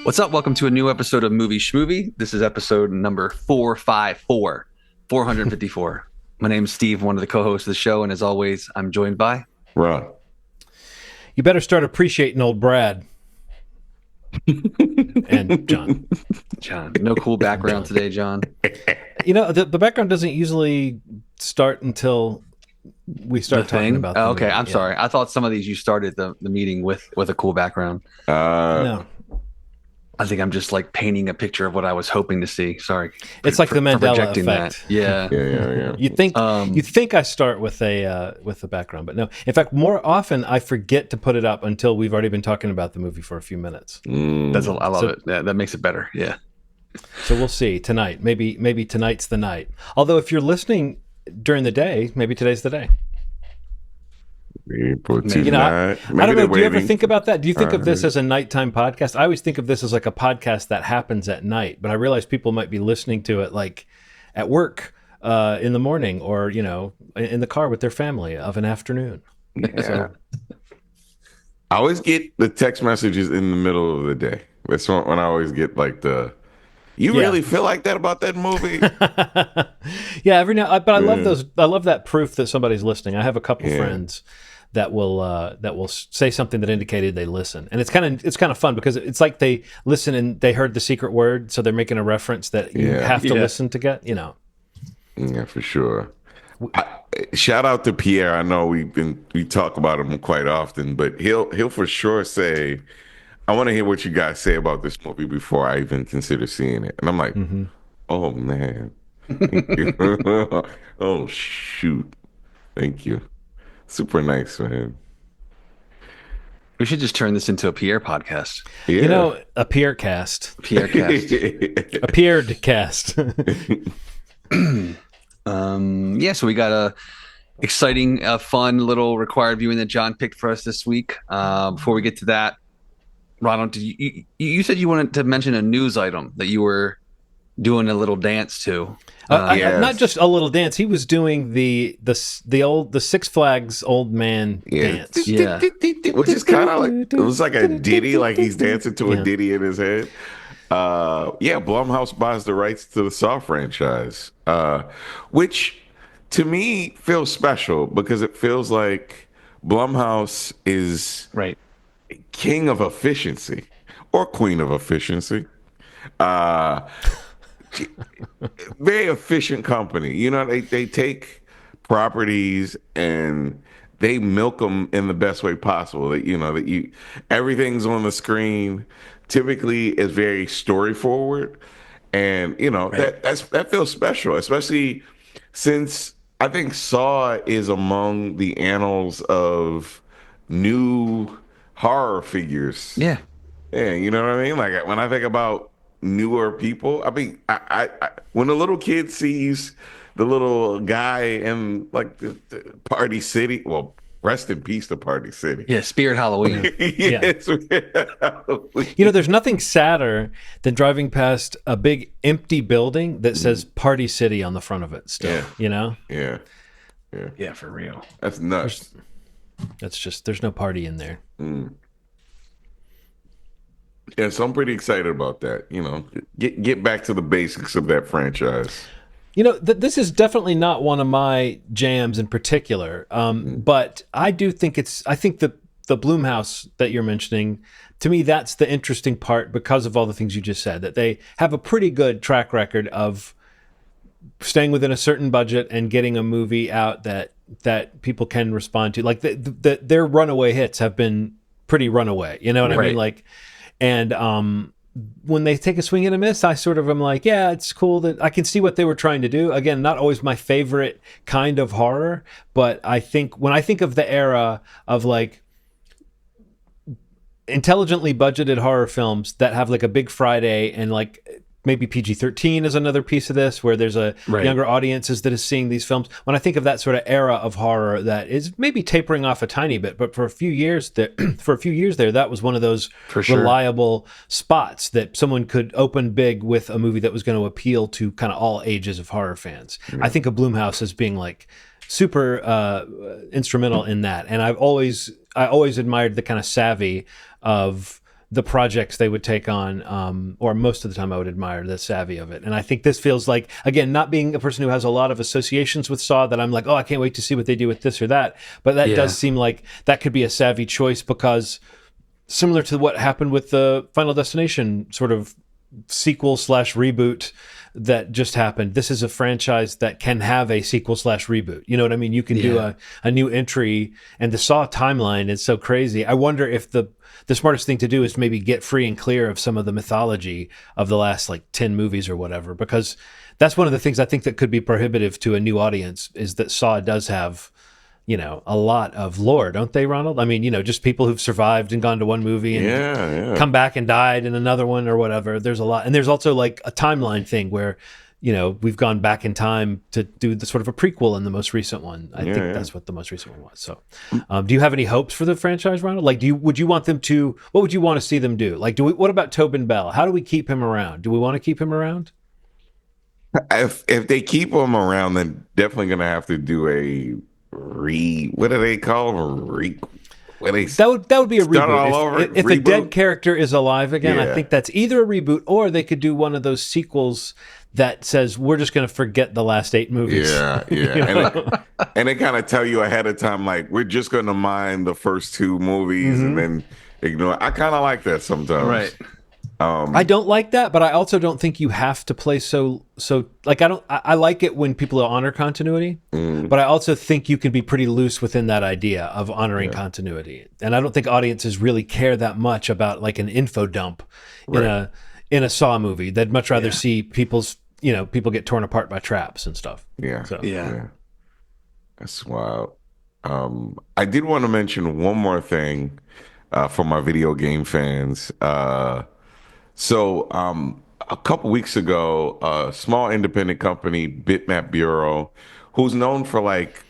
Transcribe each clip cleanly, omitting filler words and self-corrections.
What's up? Welcome to a new episode of Movie Schmovie. This is episode number 454, 454. My name is Steve, one of the co-hosts of the show, and as always, I'm joined by Ron. You better start appreciating old Brad. And John. John. No cool background today, John. You know, the background doesn't usually start until we start talking about Oh, okay, I'm sorry. I thought some of these you started the meeting with a cool background. No. I think I'm just like painting a picture of what I was hoping to see. Sorry. It's like the Mandela effect. That. Yeah. Yeah. You think I start with the background, but no. In fact, more often I forget to put it up until we've already been talking about the movie for a few minutes. I love it. Yeah, that makes it better. Yeah. So we'll see tonight. Maybe tonight's the night. Although if you're listening during the day, maybe today's the day. I don't know. Do you ever think about that? Do you think of this as a nighttime podcast? I always think of this as like a podcast that happens at night, but I realize people might be listening to it like at work in the morning, or in the car with their family of an afternoon. Yeah. So, I always get the text messages in the middle of the day. That's when I always get like you really feel like that about that movie? Yeah, every now. But I love those. I love that proof that somebody's listening. I have a couple friends that will say something that indicated they listen, and it's kind of fun because it's like they listen and they heard the secret word, so they're making a reference that you have to listen to get. Yeah, for sure. Shout out to Pierre. I know we talk about him quite often, but he'll for sure say, I want to hear what you guys say about this movie before I even consider seeing it. And I'm like, Oh, man. Oh, shoot. Thank you. Super nice, man. We should just turn this into a Pierre podcast. Yeah. A Pierre cast. Pierre cast. A Pierre cast. So we got a exciting, fun little required viewing that John picked for us this week. Before we get to that, Ronald, you said you wanted to mention a news item that you were doing a little dance to. Yes. Not just a little dance. He was doing the Six Flags old man dance. Yeah. Which is kind of like, it was like a ditty, like he's dancing to a ditty in his head. Blumhouse buys the rights to the Saw franchise, which to me feels special because it feels like Blumhouse is king of efficiency or queen of efficiency. Very efficient company. They take properties and they milk them in the best way possible. Everything's on the screen. Typically, is very story forward, and that feels special, especially since I think Saw is among the annals of new horror figures. Yeah, you know what I mean. Like when I think about newer people, I mean, I when a little kid sees the little guy in like the Party City, well, rest in peace to Party City. Yeah, Spirit Halloween. Spirit Halloween. There's nothing sadder than driving past a big empty building that says Party City on the front of it still, Yeah, for real. That's nuts. That's just, there's no party in there. Yeah, so I'm pretty excited about that. Get back to the basics of that franchise. This is definitely not one of my jams in particular, but I do think I think the Blumhouse that you're mentioning, to me, that's the interesting part because of all the things you just said, that they have a pretty good track record of staying within a certain budget and getting a movie out that people can respond to. Like their runaway hits have been pretty runaway, you know what I mean? Like, and when they take a swing and a miss, I sort of am like, yeah, it's cool that I can see what they were trying to do. Again, not always my favorite kind of horror, but I think when I think of the era of like intelligently budgeted horror films that have like a big Friday and like maybe PG-13 is another piece of this, where there's a younger audiences that is seeing these films. When I think of that sort of era of horror that is maybe tapering off a tiny bit, but for a few years there, that was one of those reliable spots that someone could open big with a movie that was going to appeal to kind of all ages of horror fans. I think of Blumhouse as being like super instrumental in that, and I always admired the kind of savvy of the projects they would take on, or most of the time I would admire the savvy of it. And I think this feels like, again, not being a person who has a lot of associations with Saw, that I'm like, oh, I can't wait to see what they do with this or that. But that does seem like that could be a savvy choice, because similar to what happened with the Final Destination sort of sequel / reboot that just happened, this is a franchise that can have a sequel / reboot. You know what I mean? You can do a new entry, and the Saw timeline is so crazy. I wonder if the smartest thing to do is maybe get free and clear of some of the mythology of the last like 10 movies or whatever, because that's one of the things I think that could be prohibitive to a new audience, is that Saw does have, you know, a lot of lore, don't they, Ronald? I mean, you know, just people who've survived and gone to one movie and come back and died in another one or whatever. There's a lot. And there's also like a timeline thing where, you know, we've gone back in time to do the sort of a prequel in the most recent one. I think that's what the most recent one was. So do you have any hopes for the franchise, Ronald? Like, would you want them to, what would you want to see them do? Like, what about Tobin Bell? How do we keep him around? Do we want to keep him around? If they keep him around, then definitely going to have to do a what do they call them? That would be a reboot. If a dead character is alive again, Yeah. I think that's either a reboot, or they could do one of those sequels that says we're just going to forget the last 8 movies. Yeah. You know? And they kind of tell you ahead of time, like, we're just going to mind the first 2 movies and then ignore. I kind of like that sometimes. Right. I don't like that, but I also don't think you have to play so like, I like it when people honor continuity, but I also think you can be pretty loose within that idea of honoring continuity. And I don't think audiences really care that much about like an info dump in a Saw movie. They'd much rather see people get torn apart by traps and stuff. Yeah. So. Yeah. That's wild. I did want to mention one more thing for my video game fans. So a couple weeks ago, a small independent company, Bitmap Bureau, who's known for like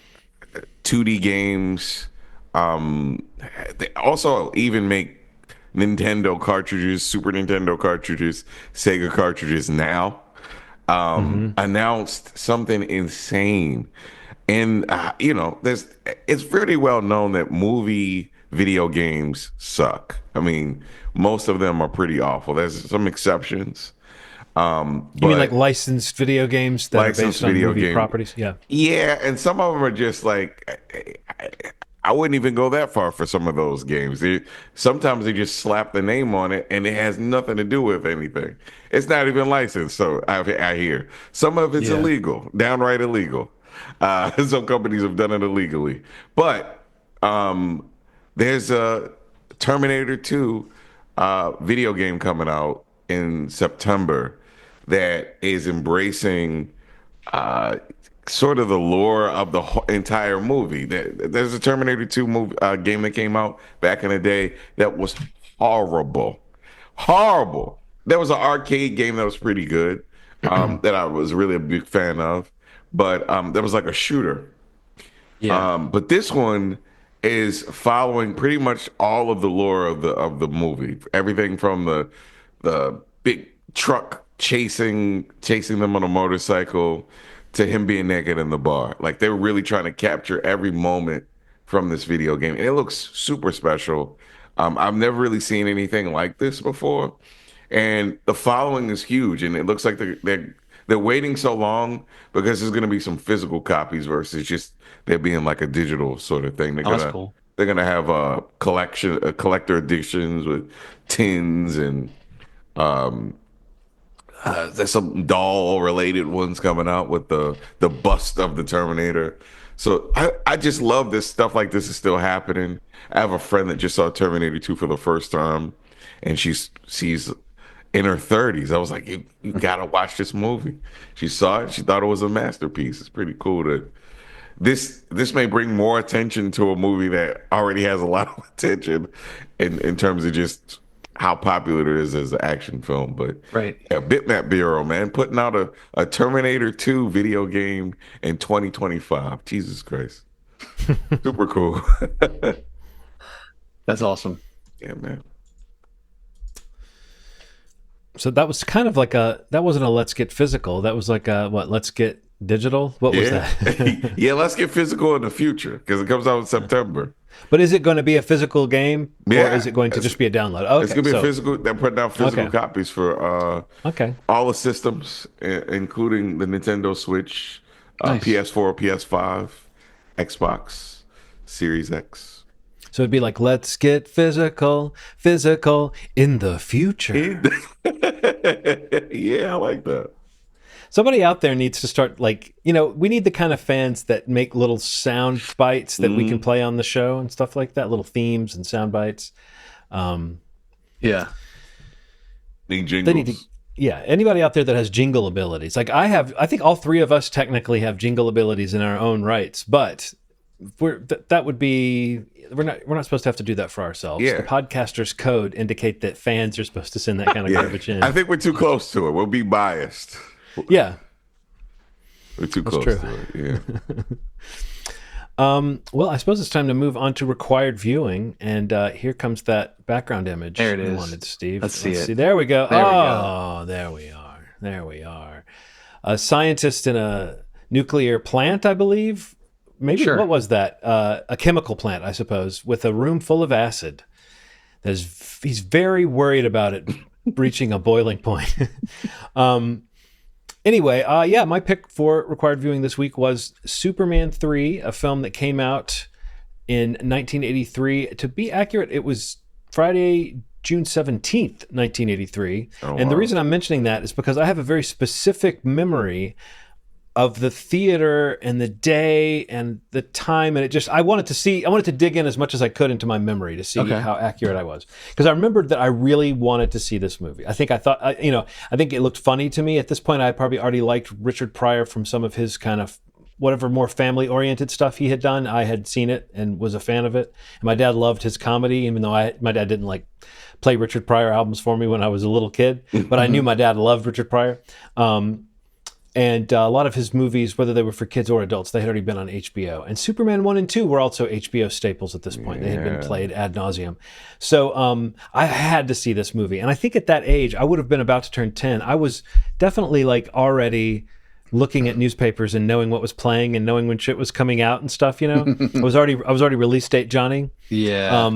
2D games, they also even make Nintendo cartridges, Super Nintendo cartridges, Sega cartridges now, announced something insane. And, it's pretty well known that video games suck. I mean, most of them are pretty awful. There's some exceptions. You mean like licensed video games that are based on movie properties? Yeah. Yeah, and some of them are just like, I wouldn't even go that far for some of those games. Sometimes they just slap the name on it, and it has nothing to do with anything. It's not even licensed, so I hear. Some of it's illegal, downright illegal. Some companies have done it illegally. But there's a Terminator 2 video game coming out in September that is embracing sort of the lore of the entire movie. There's a Terminator 2 game that came out back in the day that was horrible. Horrible. There was an arcade game that was pretty good that I was really a big fan of. But there was like a shooter. Yeah. But this one is following pretty much all of the lore of the movie. Everything from the big truck chasing them on a motorcycle to him being naked in the bar. Like, they're really trying to capture every moment from this video game. And it looks super special. I've never really seen anything like this before. And the following is huge. And it looks like they're waiting so long because there's going to be some physical copies versus just there being like a digital sort of thing. That's cool. They're going to have collector editions with tins, and there's some doll related ones coming out with the bust of the Terminator. So I just love this stuff like this is still happening. I have a friend that just saw Terminator 2 for the first time, and she's in her 30s. I was like, you gotta watch this movie. She saw it. She thought it was a masterpiece. It's pretty cool that this may bring more attention to a movie that already has a lot of attention in terms of just how popular it is as an action film. But Bitmap Bureau, man, putting out a Terminator 2 video game in 2025. Jesus Christ. Super cool. That's awesome. Yeah, man. So that was kind of like that wasn't a let's get physical. That was like let's get digital? What was that? Yeah, let's get physical in the future because it comes out in September. But is it going to be a physical game, or Yeah, is it going to just be a download? Okay, it's gonna be a physical. They're putting out physical Okay. copies for Okay. all the systems, including the Nintendo Switch, Nice. PS4, PS5, Xbox Series X. So it'd be like, let's get physical in the future. Yeah, I like that. Somebody out there needs to start, like, we need the kind of fans that make little sound bites that we can play on the show and stuff like that, little themes and sound bites. Yeah. Need jingles. They need to, yeah. Anybody out there that has jingle abilities, like I think all three of us technically have jingle abilities in our own rights, but that would be, we're not supposed to have to do that for ourselves. Yeah. The podcaster's code indicate that fans are supposed to send that kind of garbage in. I think we're too close to it. We'll be biased. Yeah. We're too close true. to it. Yeah. Well, I suppose it's time to move on to required viewing, and here comes that background image. There it you is. wanted, Steve. Let's see it. There we go. There we go. There we are. There we are. A scientist in a nuclear plant, I believe. Maybe Sure. What was that? A chemical plant, I suppose, with a room full of acid. He's very worried about it reaching a boiling point. Anyway, yeah, my pick for required viewing this week was Superman 3, a film that came out in 1983. To be accurate, it was Friday, June 17th, 1983. And the reason I'm mentioning that is because I have a very specific memory of the theater and the day and the time, and I wanted to dig in as much as I could into my memory to see how accurate I was, because I remembered that I really wanted to see this movie. I think it looked funny to me at this point. I probably already liked Richard Pryor from some of his kind of whatever more family oriented stuff he had done. I had seen it and was a fan of it, and my dad loved his comedy, even though my dad didn't like play Richard Pryor albums for me when I was a little kid, but I knew my dad loved Richard Pryor. And a lot of his movies, whether they were for kids or adults, they had already been on HBO. And Superman 1 and 2 were also HBO staples at this point. They had been played ad nauseum. So I had to see this movie. And I think at that age, I would have been about to turn 10. I was definitely like already looking at newspapers and knowing what was playing and knowing when shit was coming out and stuff, I was already release date Johnny. Yeah.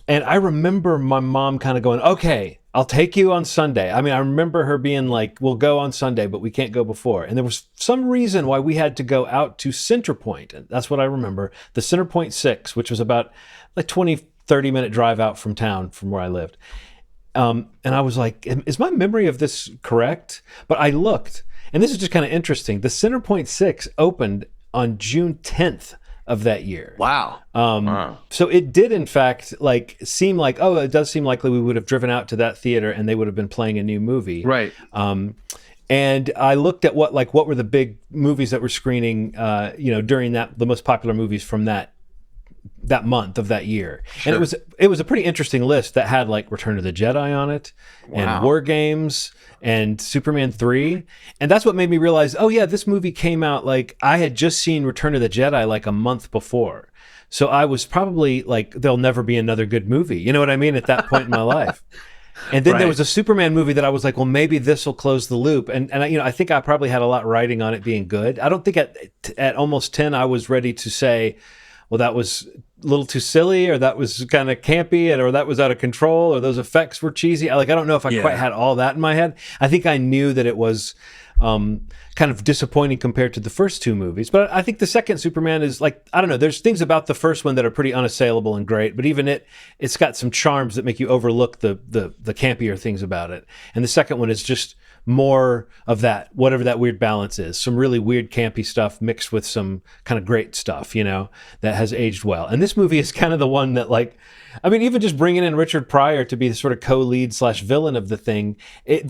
And I remember my mom kind of going, okay, I'll take you on Sunday. I mean, I remember her being like, we'll go on Sunday, but we can't go before. And there was some reason why we had to go out to Centerpoint. And that's what I remember. The Centerpoint 6, which was about like 20, 30-minute drive out from town from where I lived. And I was like, is my memory of this correct? But I looked, and this is just kind of interesting. The Centerpoint 6 opened on June 10th of that year. Wow. So it did, in fact, seem like, it does seem likely we would have driven out to that theater and they would have been playing a new movie. Right. And I looked at what were the big movies that were screening, during the most popular movies from that month of that year. Sure. And it was a pretty interesting list that had like Return of the Jedi on it, and War Games, and Superman 3. And that's what made me realize, this movie came out, like I had just seen Return of the Jedi like a month before. So I was probably like, there'll never be another good movie. You know what I mean? At that point in my life. And then there was a Superman movie that I was like, well, maybe this will close the loop. And I think I probably had a lot riding on it being good. I don't think at almost 10, I was ready to say, well, that was a little too silly, or that was kind of campy, or that was out of control, or those effects were cheesy. I don't know if I quite had all that in my head. I think I knew that it was kind of disappointing compared to the first two movies. But I think the second Superman is like, I don't know, there's things about the first one that are pretty unassailable and great, but even it's got some charms that make you overlook the campier things about it. And the second one is just more of that, whatever that weird balance is, some really weird campy stuff mixed with some kind of great stuff, that has aged well. And this movie is kind of the one that, like, I mean, even just bringing in Richard Pryor to be the sort of co-lead / villain of the thing,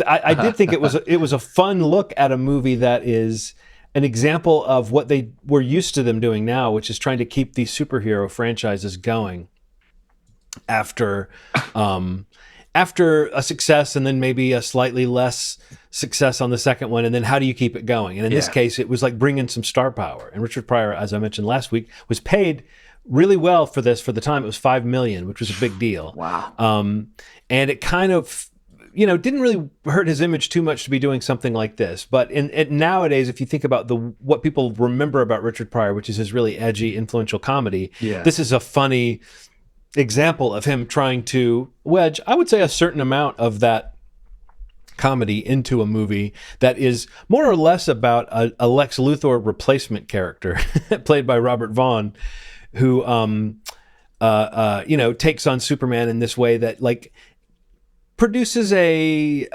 I did think it was a fun look at a movie that is an example of what they were used to them doing now, which is trying to keep these superhero franchises going after a success, and then maybe a slightly less success on the second one, and then how do you keep it going? And in this case, it was like bringing some star power. And Richard Pryor, as I mentioned last week, was paid really well for this. For the time, it was $5 million, which was a big deal. Wow. And it kind of didn't really hurt his image too much to be doing something like this. But nowadays, if you think about what people remember about Richard Pryor, which is his really edgy, influential comedy, this is a funny example of him trying to wedge, I would say, a certain amount of that comedy into a movie that is more or less about a Lex Luthor replacement character played by Robert Vaughn, who takes on Superman in this way that like produces a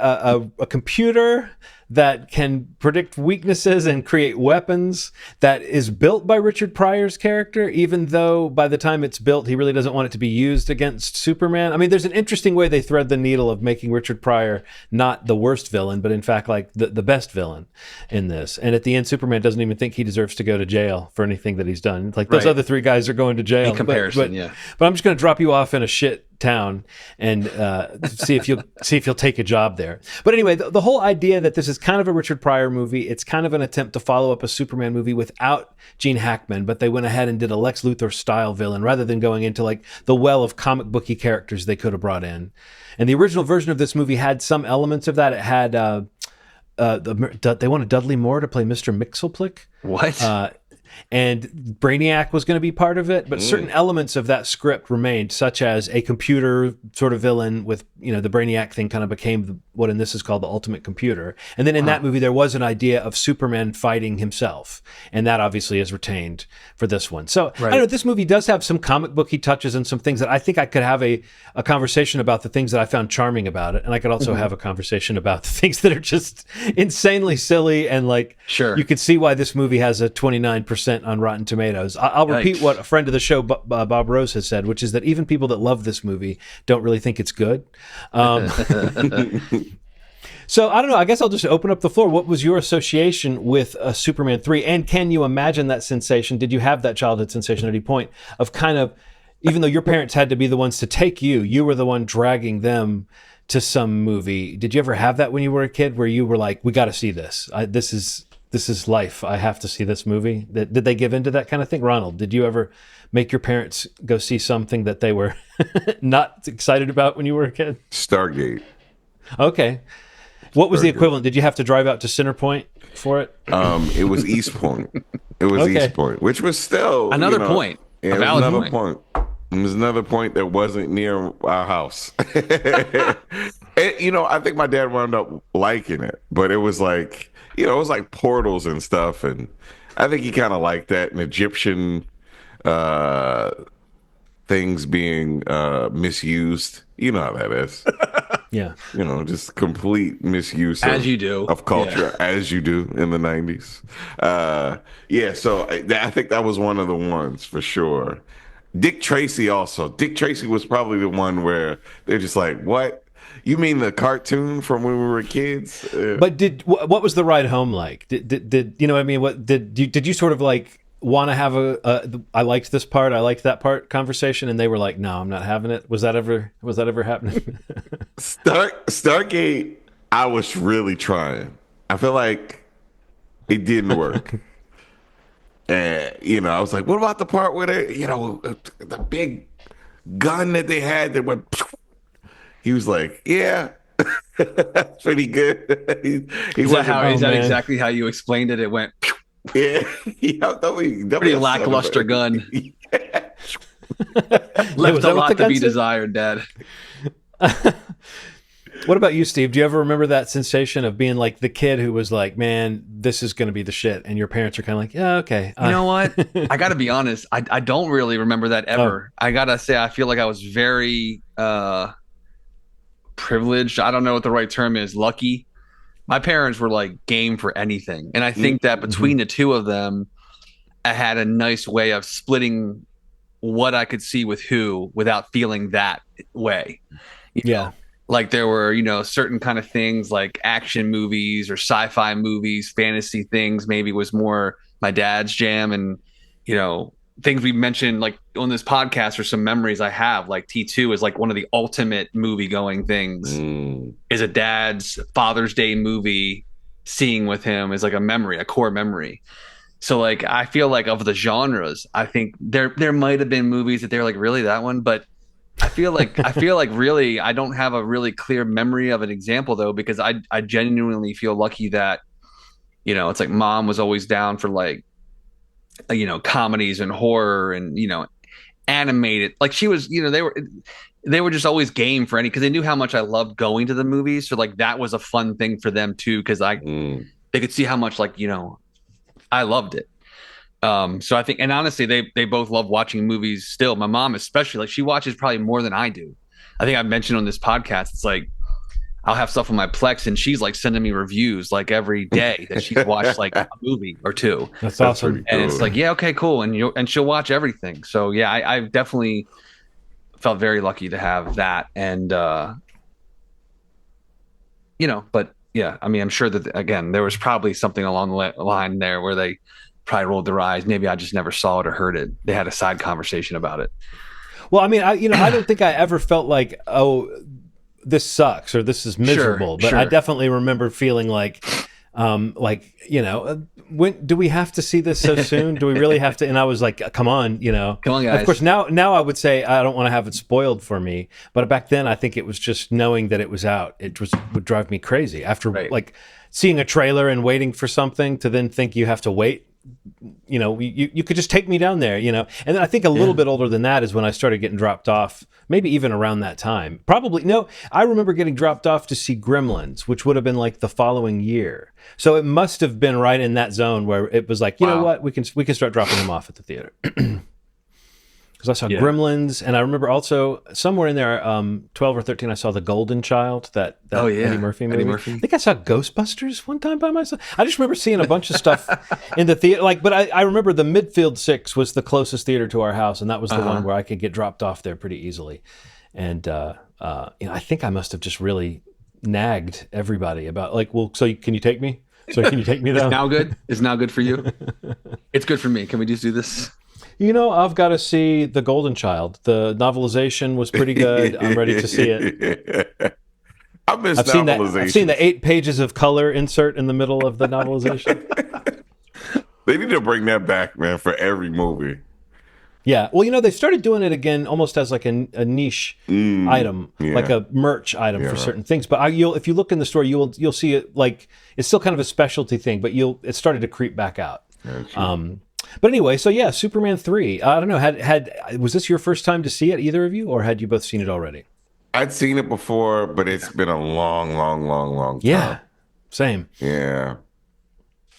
computer that can predict weaknesses and create weapons, that is built by Richard Pryor's character, even though by the time it's built, he really doesn't want it to be used against Superman. I mean, there's an interesting way they thread the needle of making Richard Pryor not the worst villain, but in fact, like the best villain in this. And at the end, Superman doesn't even think he deserves to go to jail for anything that he's done. Like those other three guys are going to jail. In comparison, but I'm just going to drop you off in a shit town and see if you'll take a job there. But anyway, the whole idea that this is kind of a Richard Pryor movie, it's kind of an attempt to follow up a Superman movie without Gene Hackman, but they went ahead and did a Lex Luthor style villain rather than going into like the well of comic booky characters they could have brought in. And the original version of this movie had some elements of that. It had they wanted Dudley Moore to play Mr. Mxyzptlk. What? And Brainiac was going to be part of it, but certain elements of that script remained, such as a computer sort of villain with, the Brainiac thing kind of became what in this is called the ultimate computer. And then in that movie, there was an idea of Superman fighting himself. And that obviously is retained for this one. So I don't know, this movie does have some comic booky touches and some things that I think I could have a conversation about the things that I found charming about it. And I could also have a conversation about the things that are just insanely silly. And like, you can see why this movie has a 29% on Rotten Tomatoes. I'll repeat what a friend of the show, Bob Rose, has said, which is that even people that love this movie don't really think it's good. So I don't know. I guess I'll just open up the floor. What was your association with Superman 3? And can you imagine that sensation? Did you have that childhood sensation at any point of kind of, even though your parents had to be the ones to take you, you were the one dragging them to some movie. Did you ever have that when you were a kid where you were like, we got to see this. This is life. I have to see this movie. Did they give into that kind of thing? Ronald, did you ever make your parents go see something that they were not excited about when you were a kid? Stargate. Okay. What was the equivalent? Did you have to drive out to Centerpoint for it? It was East Point. It was East Point, which was still another point. Yeah, a valid point. It was another point that wasn't near our house. And, I think my dad wound up liking it, but it was like, it was like portals and stuff, and I think he kind of liked that, and Egyptian things being misused. You know how that is. Yeah. Just complete misuse of culture, as you do in the 90s. So I think that was one of the ones for sure. Dick Tracy also. Dick Tracy was probably the one where they're just like, what? You mean the cartoon from when we were kids? But what was the ride home like? Did you know what I mean? What did you sort of like want to have I liked this part, I liked that part conversation, and they were like, no, I'm not having it. Was that ever happening? Stargate, I was really trying. I feel like it didn't work. And I was like, what about the part where they, the big gun that they had that went. He was like, yeah, that's pretty good. Is that exactly how you explained it? It went. Yeah, pretty lackluster gun. Left a lot to be desired, Dad. What about you, Steve? Do you ever remember that sensation of being like the kid who was like, man, this is going to be the shit, and your parents are kind of like, yeah, okay. You know what? I got to be honest. I don't really remember that ever. I got to say, I feel like I was very privileged. I don't know what the right term is. Lucky. My parents were like game for anything. And I think that between the two of them, I had a nice way of splitting what I could see with who without feeling that way. You know? Like there were, certain kind of things like action movies or sci-fi movies, fantasy things maybe was more my dad's jam. And, things we mentioned like on this podcast are some memories I have. Like T2 is like one of the ultimate movie going things. Is a dad's Father's Day movie. Seeing with him is like a memory, a core memory. So like I feel like of the genres, I think there might have been movies that they're like, really, that one? But I feel like really I don't have a really clear memory of an example though, because I genuinely feel lucky that, it's like mom was always down for like, comedies and horror and, animated. Like she was, they were just always game for any, because they knew how much I loved going to the movies. So like that was a fun thing for them too, because they could see how much like, I loved it. So I think, and honestly, they both love watching movies still. My mom, especially, like she watches probably more than I do. I think I've mentioned on this podcast, it's like I'll have stuff on my Plex, and she's like sending me reviews like every day that she's watched like a movie or two. That's awesome. And it's like, yeah, okay, cool, and she'll watch everything. So yeah, I've definitely felt very lucky to have that, and but yeah, I mean, I'm sure that again, there was probably something along the line there where they probably rolled their eyes. Maybe I just never saw it or heard it. They had a side conversation about it. Well, I mean, I don't think I ever felt like, oh, this sucks or this is miserable, but sure. I definitely remember feeling like, when do we have to see this so soon? Do we really have to? And I was like, come on, Come on, guys. Of course, now I would say I don't want to have it spoiled for me, but back then I think it was just knowing that it was out. Would drive me crazy after like seeing a trailer and waiting for something to then think you have to wait. You could just take me down there, and then I think a little bit older than that is when I started getting dropped off, maybe even around that time. Probably, no, I remember getting dropped off to see Gremlins, which would have been like the following year. So it must have been right in that zone where it was like, you know what, we can start dropping them off at the theater. Because I saw Gremlins, and I remember also somewhere in there, 12 or 13, I saw The Golden Child, that Eddie Murphy movie. I think I saw Ghostbusters one time by myself. I just remember seeing a bunch of stuff in the theater. But I remember the Midfield 6 was the closest theater to our house, and that was the one where I could get dropped off there pretty easily. And I think I must have just really nagged everybody about like, well, can you take me? So can you take me down? It's now good for you. It's good for me. Can we just do this? I've got to see The Golden Child. The novelization was pretty good. I'm ready to see it. I've seen that. I've seen the 8 pages of color insert in the middle of the novelization. They need to bring that back, man, for every movie. Yeah. Well, they started doing it again almost as like a niche item, like a merch item for certain things. But if you look in the store, you'll see it like it's still kind of a specialty thing, but it started to creep back out. But anyway, so yeah, Superman 3. I don't know. Was this your first time to see it, either of you, or had you both seen it already? I'd seen it before, but it's been a long, long, long, long time. Yeah, same. Yeah.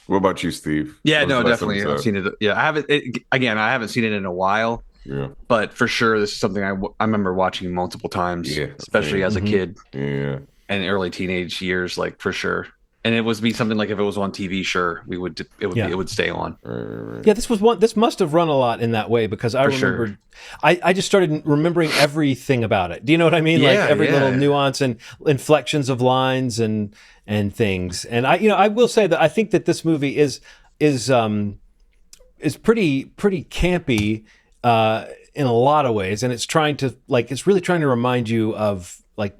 What about you, Steve? Yeah, no, definitely. I've seen it. Yeah, I haven't. I haven't seen it in a while. Yeah. But for sure, this is something I remember watching multiple times, especially as a kid. Yeah. And early teenage years, like for sure. And it would be something like if it was on TV, sure, it would stay on. Yeah, this must have run a lot in that way because I remember, I just started remembering everything about it. Do you know what I mean? Like every little nuance and inflections of lines and things. And I will say that I think that this movie is pretty campy in a lot of ways, and it's really trying to remind you of like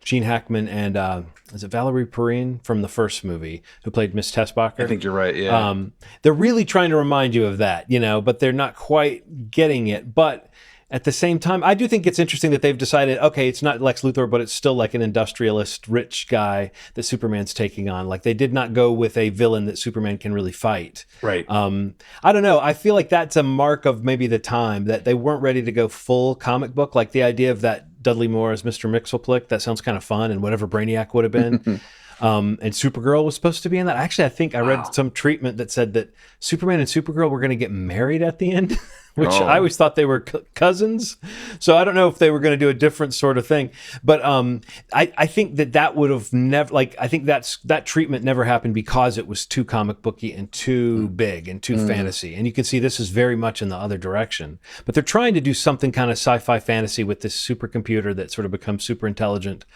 Gene Hackman and is it Valerie Perrine from the first movie who played Miss Tessbacher? I think you're right. Yeah, they're really trying to remind you of that, but they're not quite getting it. But at the same time, I do think it's interesting that they've decided, okay, it's not Lex Luthor, but it's still like an industrialist, rich guy that Superman's taking on. Like they did not go with a villain that Superman can really fight. Right. I don't know. I feel like that's a mark of maybe the time that they weren't ready to go full comic book. Like the idea of that Dudley Moore as Mr. Mxyzptlk, that sounds kind of fun, and whatever Brainiac would have been. And Supergirl was supposed to be in that. Actually, I think I read some treatment that said that Superman and Supergirl were going to get married at the end, which I always thought they were cousins. So I don't know if they were going to do a different sort of thing. But I think that would have never, I think that treatment never happened because it was too comic booky and too big and too fantasy. And you can see this is very much in the other direction. But they're trying to do something kind of sci-fi fantasy with this supercomputer that sort of becomes super intelligent.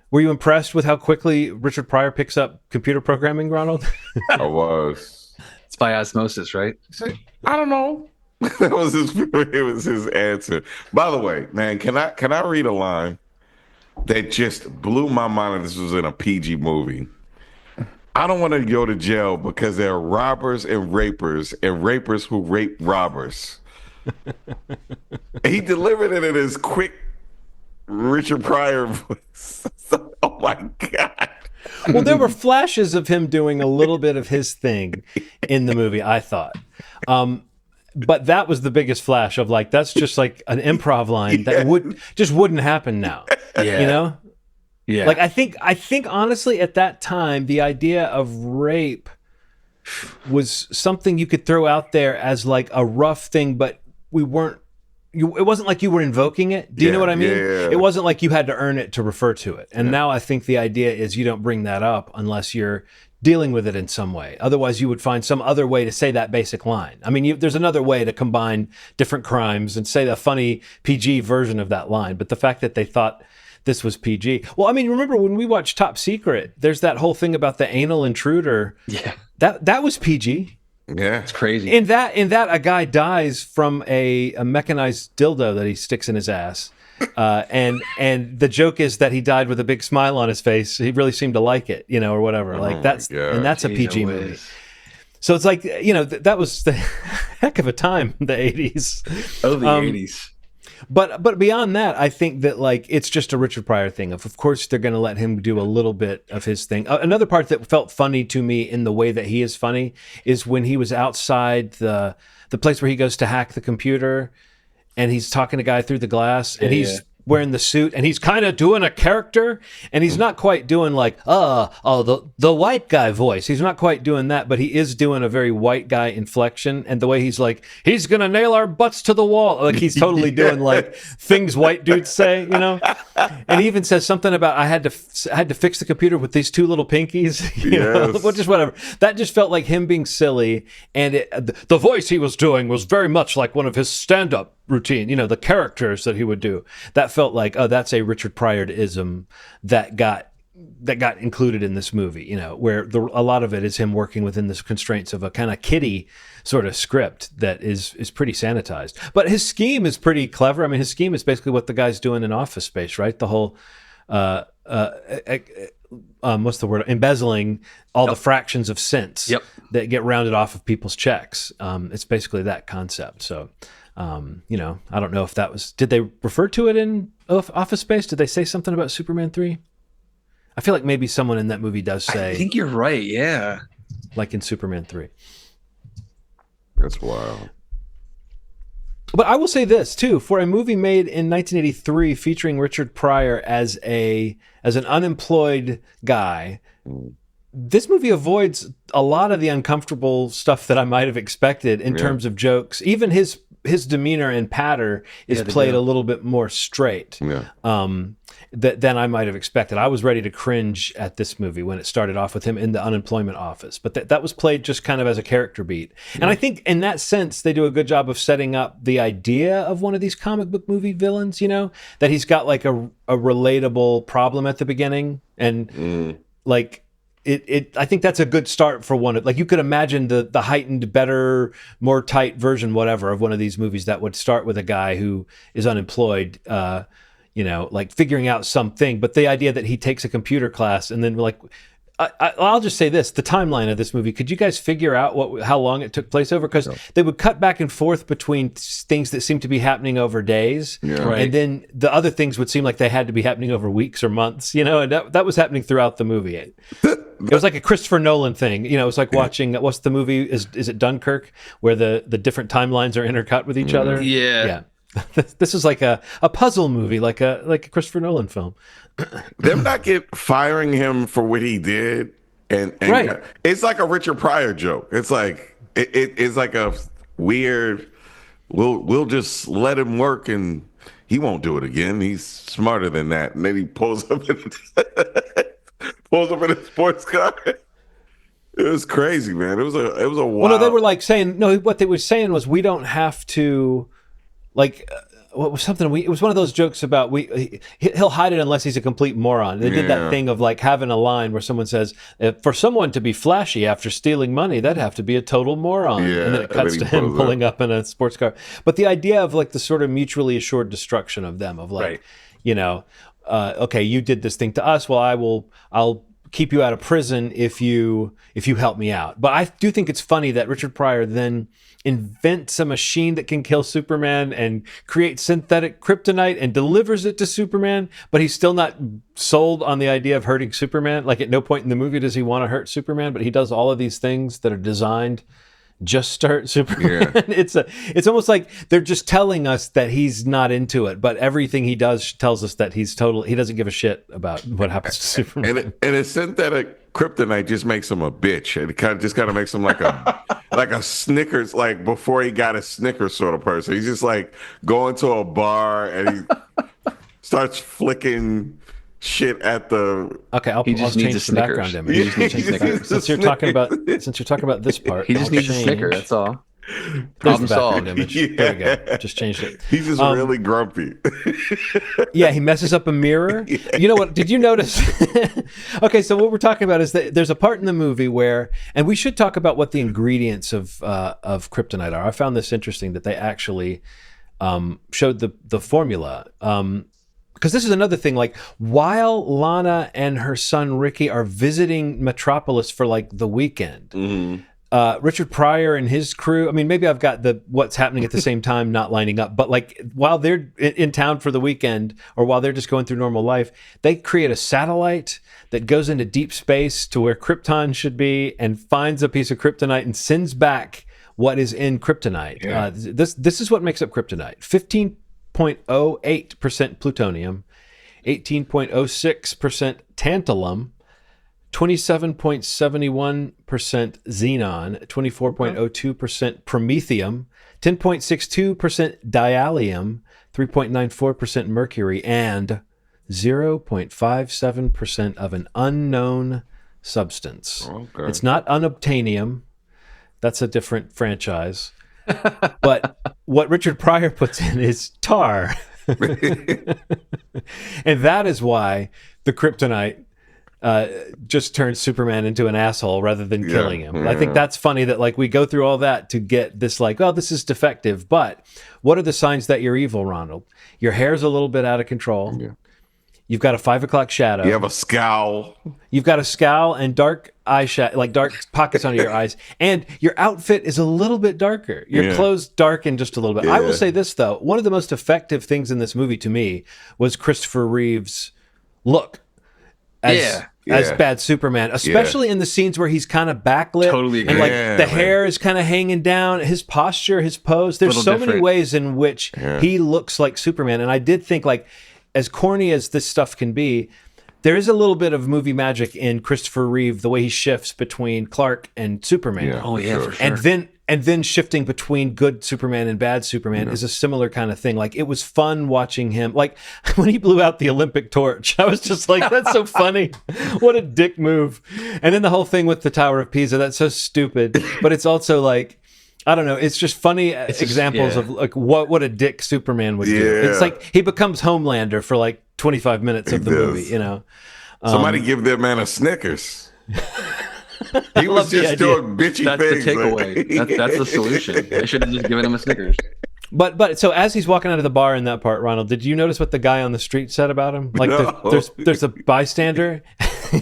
Were you impressed with how quickly Richard Pryor picks up computer programming, Ronald? I was. It's by osmosis, right? I don't know. It was his answer. By the way, man, can I read a line that just blew my mind? This was in a PG movie. I don't want to go to jail because there are robbers and rapers who rape robbers. He delivered it in his quick Richard Pryor voice. Oh my God. Well, there were flashes of him doing a little bit of his thing in the movie, I thought. But that was the biggest flash of like, that's just like an improv line that wouldn't happen now. Yeah. You know? Yeah. Like, I think honestly at that time, the idea of rape was something you could throw out there as like a rough thing, but it wasn't like you were invoking it. Do you know what I mean? Yeah. It wasn't like you had to earn it to refer to it. And now I think the idea is you don't bring that up unless you're dealing with it in some way. Otherwise, you would find some other way to say that basic line. I mean, there's another way to combine different crimes and say the funny PG version of that line. But the fact that they thought this was PG. Well, I mean, remember when we watched Top Secret, there's that whole thing about the anal intruder. Yeah. That was PG. Yeah. It's crazy. In that, a guy dies from a mechanized dildo that he sticks in his ass, and the joke is that he died with a big smile on his face. He really seemed to like it, you know, or whatever. Like that's a PG movie. So it's like, you know, that was the heck of a time, the 80s. Oh, the 80s. But beyond that, I think that like it's just a Richard Pryor thing. Of course, they're going to let him do a little bit of his thing. Another part that felt funny to me in the way that he is funny is when he was outside the place where he goes to hack the computer, and he's talking to a guy through the glass, and he's wearing the suit, and he's kind of doing a character, and he's not quite doing like the white guy voice. He's not quite doing that, but he is doing a very white guy inflection, and the way he's like, he's gonna nail our butts to the wall, like he's totally doing like things white dudes say, you know. And he even says something about I had to fix the computer with these two little pinkies, you know, just whatever. That just felt like him being silly, and the voice he was doing was very much like one of his stand-up routine, you know, the characters that he would do. That felt like, oh, that's a Richard Pryor-ism that got included in this movie, you know, where a lot of it is him working within the constraints of a kind of kiddie sort of script that is pretty sanitized. But his scheme is pretty clever. I mean, his scheme is basically what the guy's doing in Office Space, right? The whole what's the word? Embezzling all the fractions of cents that get rounded off of people's checks. It's basically that concept. So, you know, I don't know if that was, did they refer to it in Office Space? Did they say something about Superman 3? I feel like maybe someone in that movie does say. I think you're right. Yeah. Like in Superman 3. That's wild. But I will say this too, for a movie made in 1983 featuring Richard Pryor as an unemployed guy, this movie avoids a lot of the uncomfortable stuff that I might have expected in terms of jokes. Even his demeanor and patter is played a little bit more straight than I might have expected. I was ready to cringe at this movie when it started off with him in the unemployment office, but that was played just kind of as a character beat. And I think in that sense, they do a good job of setting up the idea of one of these comic book movie villains, you know, that he's got like a relatable problem at the beginning. And like, I think that's a good start for one. Like you could imagine the heightened, better, more tight version, whatever, of one of these movies that would start with a guy who is unemployed, you know, like figuring out something. But the idea that he takes a computer class and then like, I'll just say this, the timeline of this movie, could you guys figure out how long it took place over? Because they would cut back and forth between things that seemed to be happening over days. Yeah. Right. And then the other things would seem like they had to be happening over weeks or months, you know, and that was happening throughout the movie. It was like a Christopher Nolan thing. You know, it was like watching, what's the movie? Is it Dunkirk? Where the different timelines are intercut with each other? Yeah. Yeah. This is like a puzzle movie, like a Christopher Nolan film. Them not firing him for what he did, and right. It's like a Richard Pryor joke. It's like it's like a weird. We'll just let him work, and he won't do it again. He's smarter than that. And then he pulls up in a sports car. It was crazy, man. It was a wild. Well, no, they were like saying no. What they were saying was we don't have to. Like, what was something? It was one of those jokes about he'll hide it unless he's a complete moron. They did that thing of like having a line where someone says, for someone to be flashy after stealing money, that'd have to be a total moron. Yeah, and then it cuts to him pulling up in a sports car. But the idea of like the sort of mutually assured destruction of them, of like, you know, okay, you did this thing to us. Well, I'll keep you out of prison if you help me out. But I do think it's funny that Richard Pryor then invents a machine that can kill Superman and creates synthetic kryptonite and delivers it to Superman, but he's still not sold on the idea of hurting Superman. Like, at no point in the movie does he want to hurt Superman, but he does all of these things that are designed just to hurt Superman. Yeah. It's almost like they're just telling us that he's not into it, but everything he does tells us that he doesn't give a shit about what happens to Superman. And a synthetic kryptonite just makes him a bitch. It kind of makes him like a Snickers, like before he got a Snickers sort of person. He's just like going to a bar and he starts flicking shit at the. Okay, I'll change the background image. Since you're talking about this part, he just needs a Snicker. That's all. Problem solved. Image. Yeah. There we go. Just changed it. He's just really grumpy. Yeah, he messes up a mirror. Yeah. You know what? Did you notice? Okay, so what we're talking about is that there's a part in the movie where, and we should talk about what the ingredients of kryptonite are. I found this interesting that they actually showed the formula. Because this is another thing, like, while Lana and her son Ricky are visiting Metropolis for like the weekend, Richard Pryor and his crew, I mean, maybe I've got the what's happening at the same time not lining up, but like while they're in town for the weekend or while they're just going through normal life, they create a satellite that goes into deep space to where Krypton should be and finds a piece of kryptonite and sends back what is in kryptonite. Yeah. This is what makes up kryptonite. 15.08% plutonium, 18.06% tantalum, 27.71% xenon, 24.02% promethium, 10.62% diallium, 3.94% mercury, and 0.57% of an unknown substance. Okay. It's not unobtainium. That's a different franchise. But what Richard Pryor puts in is tar. And that is why the kryptonite just turns Superman into an asshole rather than killing him. Yeah. I think that's funny that like we go through all that to get this like, oh, this is defective. But what are the signs that you're evil, Ronald? Your hair's a little bit out of control. Yeah. You've got a 5 o'clock shadow. You have a scowl. You've got a scowl and dark eyeshadow, like dark pockets under your eyes. And your outfit is a little bit darker. Your clothes darken just a little bit. Yeah. I will say this, though. One of the most effective things in this movie to me was Christopher Reeve's look as bad Superman, especially in the scenes where he's kind of backlit. Totally agree. And like the hair is kind of hanging down, his posture, his pose. There's so many ways in which he looks like Superman. And I did think like, as corny as this stuff can be, there is a little bit of movie magic in Christopher Reeve, the way he shifts between Clark and Superman. Yeah, for sure. And then shifting between good Superman and bad Superman is a similar kind of thing. Like, it was fun watching him. Like, when he blew out the Olympic torch, I was just like, that's so funny. What a dick move. And then the whole thing with the Tower of Pisa, that's so stupid. But it's also like, I don't know. It's just funny examples of like what a dick Superman would do. It's like he becomes Homelander for like 25 minutes of the movie, you know. Somebody give that man a Snickers. He was just doing bitchy that's things. That's the takeaway. That's the solution. They should have just given him a Snickers. But so as he's walking out of the bar in that part, Ronald, did you notice what the guy on the street said about him? Like there's a bystander.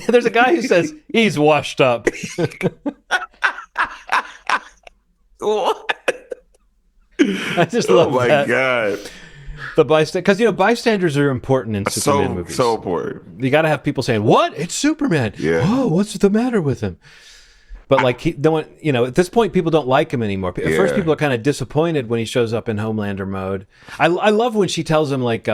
There's a guy who says he's washed up. What? I just love that. Oh my god! The bystander, because you know bystanders are important in Superman movies. So important. You got to have people saying, "What? It's Superman! Yeah. Oh, what's the matter with him?" But like, at this point, people don't like him anymore. At first, people are kind of disappointed when he shows up in Homelander mode. I love when she tells him like,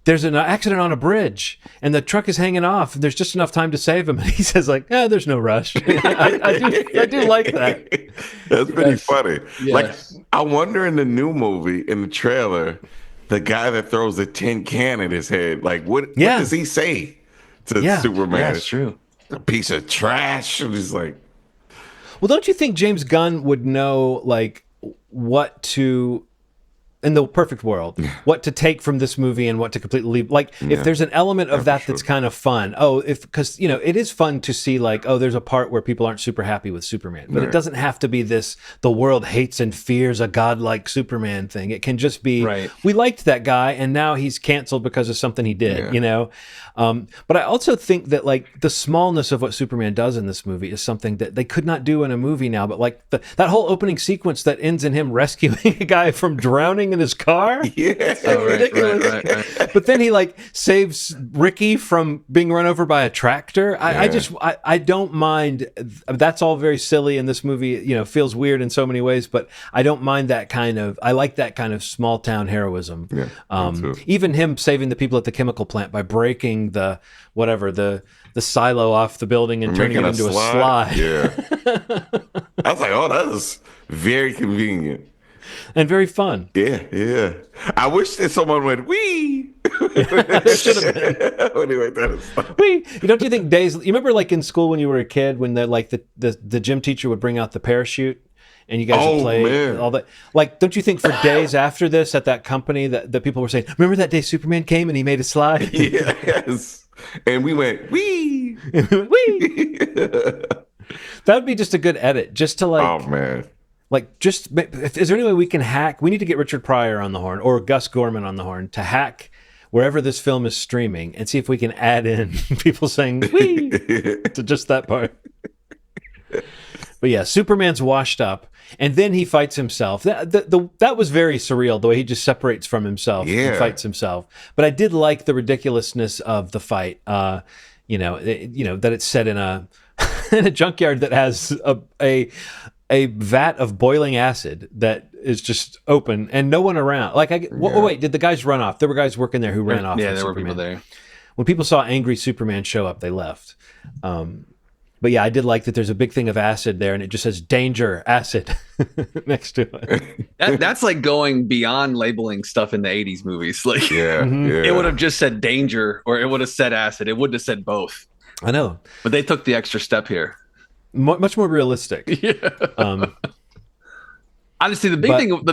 there's an accident on a bridge and the truck is hanging off and there's just enough time to save him. And he says like, there's no rush. I do like that. That's pretty funny. Yes. Like, I wonder in the new movie, in the trailer, the guy that throws the tin can at his head, like what does he say to Superman? Yeah, that's true. A piece of trash. And he's like, well, don't you think James Gunn would know like what to in the perfect world, what to take from this movie and what to completely leave. Like, if there's an element of that that's kind of fun. Because, it is fun to see, like, there's a part where people aren't super happy with Superman. But it doesn't have to be the world hates and fears a godlike Superman thing. It can just be, we liked that guy and now he's canceled because of something he did, But I also think that, like, the smallness of what Superman does in this movie is something that they could not do in a movie now. But, like, that whole opening sequence that ends in him rescuing a guy from drowning in his car. Yeah. Ridiculous. Right. But then he, like, saves Ricky from being run over by a tractor. I don't mind. That's all very silly, and this movie, feels weird in so many ways, but I don't mind that I like that kind of small town heroism. Yeah, even him saving the people at the chemical plant by breaking the silo off the building and turning it into a slide. Yeah. I was like, that is very convenient. And very fun. Yeah. I wish that someone went, wee! There should have been. Anyway, that is fun. Wee! Don't you think you remember, like, in school when you were a kid, when the gym teacher would bring out the parachute and you guys would play all that? Like, don't you think for days after this at that company that people were saying, remember that day Superman came and he made a slide? Yes. And we went, wee! Wee! That would be just a good edit, just to, like... Oh, man. Like, is there any way we can hack? We need to get Richard Pryor on the horn or Gus Gorman on the horn to hack wherever this film is streaming and see if we can add in people saying "wee" to just that part. But yeah, Superman's washed up, and then he fights himself. That was very surreal, the way he just separates from himself and fights himself. But I did like the ridiculousness of the fight. That it's set in a in a junkyard that has a vat of boiling acid that is just open and no one around. Like, wait, did the guys run off? There were guys working there who ran off. Yeah, there were people there. When people saw angry Superman show up, they left. But yeah, I did like that there's a big thing of acid there and it just says danger, acid next to it. That's like going beyond labeling stuff in the 80s movies. Like, it would have just said danger or it would have said acid. It wouldn't have said both. I know. But they took the extra step here. Much more realistic. Yeah. Honestly, the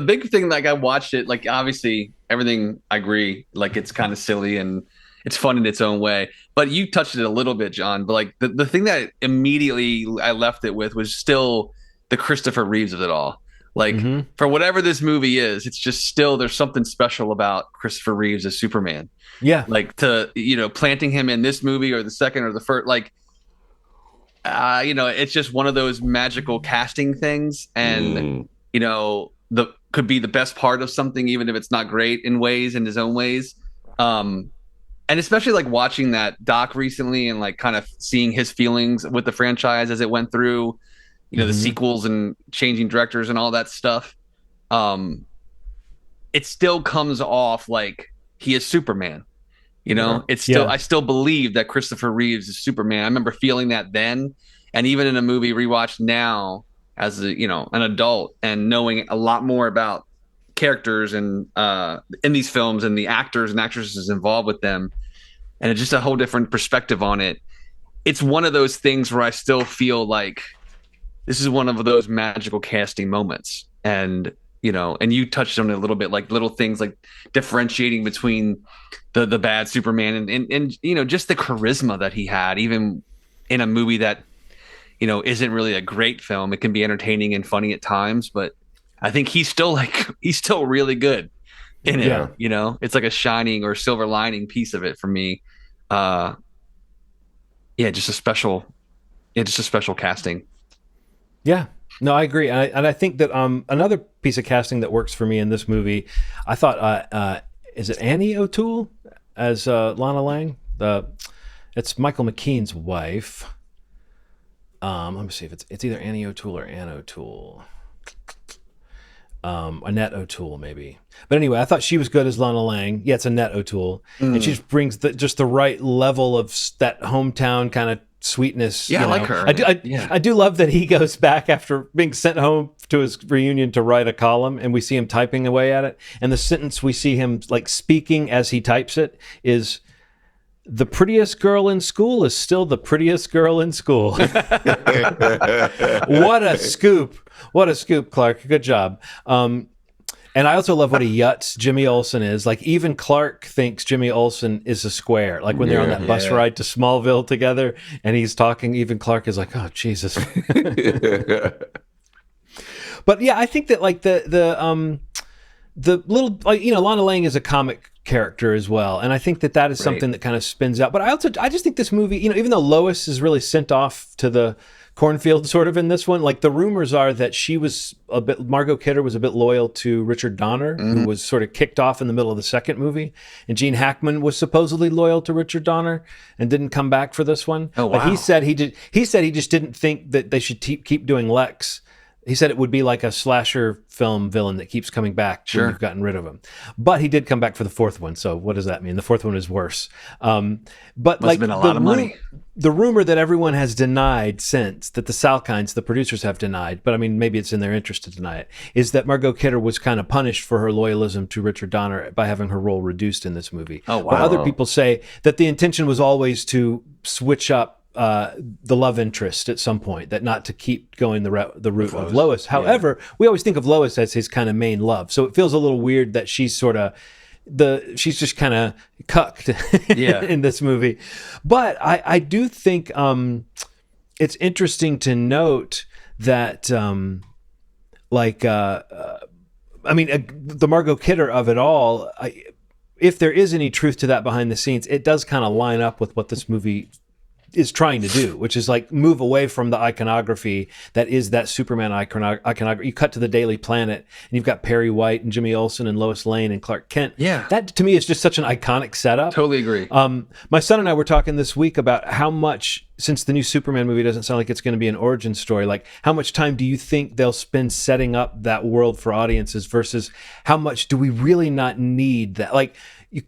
big thing, like, I watched it, like, obviously everything I agree, like, it's kind of silly and it's fun in its own way. But you touched it a little bit, John. But, like, the thing that immediately I left it with was still the Christopher Reeves of it all. Like, for whatever this movie is, it's just still, there's something special about Christopher Reeves as Superman. Yeah. Like, planting him in this movie or the second or the first, like, it's just one of those magical casting things, and could be the best part of something, even if it's not great in his own ways. And especially, like, watching that doc recently and, like, kind of seeing his feelings with the franchise as it went through, the sequels and changing directors and all that stuff. It still comes off like he is Superman. It's still, I still believe that Christopher Reeves is Superman. I remember feeling that then, and even in a movie rewatched now as an adult and knowing a lot more about characters and in these films and the actors and actresses involved with them, and it's just a whole different perspective on it. It's one of those things where I still feel like this is one of those magical casting moments, and you touched on it a little bit, like little things like differentiating between the bad Superman and just the charisma that he had, even in a movie that, isn't really a great film. It can be entertaining and funny at times, but I think he's still really good in it. Yeah. It's like a shining or silver lining piece of it for me. Just a special casting. Yeah. No, I agree, and I think that another piece of casting that works for me in this movie, I thought, is it Annie O'Toole as Lana Lang? It's Michael McKean's wife. Let me see if it's either Annie O'Toole or Ann O'Toole. Annette O'Toole, maybe. But anyway, I thought she was good as Lana Lang. Yeah, it's Annette O'Toole, and she just brings just the right level of that hometown kind of sweetness. Yeah, I like her. I do love that he goes back after being sent home to his reunion to write a column, and we see him typing away at it. And the sentence we see him, like, speaking as he types it is, "The prettiest girl in school is still the prettiest girl in school." What a scoop. What a scoop, Clark. Good job. And I also love what a yutz Jimmy Olsen is. Like, even Clark thinks Jimmy Olsen is a square. Like, when they're on that bus ride to Smallville together and he's talking, even Clark is like, oh, Jesus. But yeah, I think that like the little, like, you know, Lana Lang is a comic character as well, and I think that is something that kind of spins out. But I just think this movie, you know, even though Lois is really sent off to the cornfield sort of in this one, like the rumors are that Margot Kidder was a bit loyal to Richard Donner, who was sort of kicked off in the middle of the second movie, and Gene Hackman was supposedly loyal to Richard Donner and didn't come back for this one. Oh, wow. But he said he just didn't think that they should keep doing Lex. He said it would be like a slasher film villain that keeps coming back when you've gotten rid of him. But he did come back for the fourth one. So what does that mean? The fourth one is worse. But must have been a lot of money. The rumor that everyone has denied since, that the Salkinds, the producers, have denied, but I mean, maybe it's in their interest to deny it, is that Margot Kidder was kind of punished for her loyalism to Richard Donner by having her role reduced in this movie. Oh, wow. But other people say that the intention was always to switch up the love interest at some point, that not to keep going the route of Lois. However, we always think of Lois as his kind of main love, so it feels a little weird that she's sort of she's just kind of cucked in this movie. But I do think it's interesting to note that the Margot Kidder of it all, if there is any truth to that behind the scenes, it does kind of line up with what this movie is trying to do, which is like move away from the iconography that is that Superman iconography. You cut to the Daily Planet and you've got Perry White and Jimmy Olsen and Lois Lane and Clark Kent. Yeah. That to me is just such an iconic setup. Totally agree. My son and I were talking this week about how much, since the new Superman movie doesn't sound like it's going to be an origin story, like how much time do you think they'll spend setting up that world for audiences versus how much do we really not need that? Like,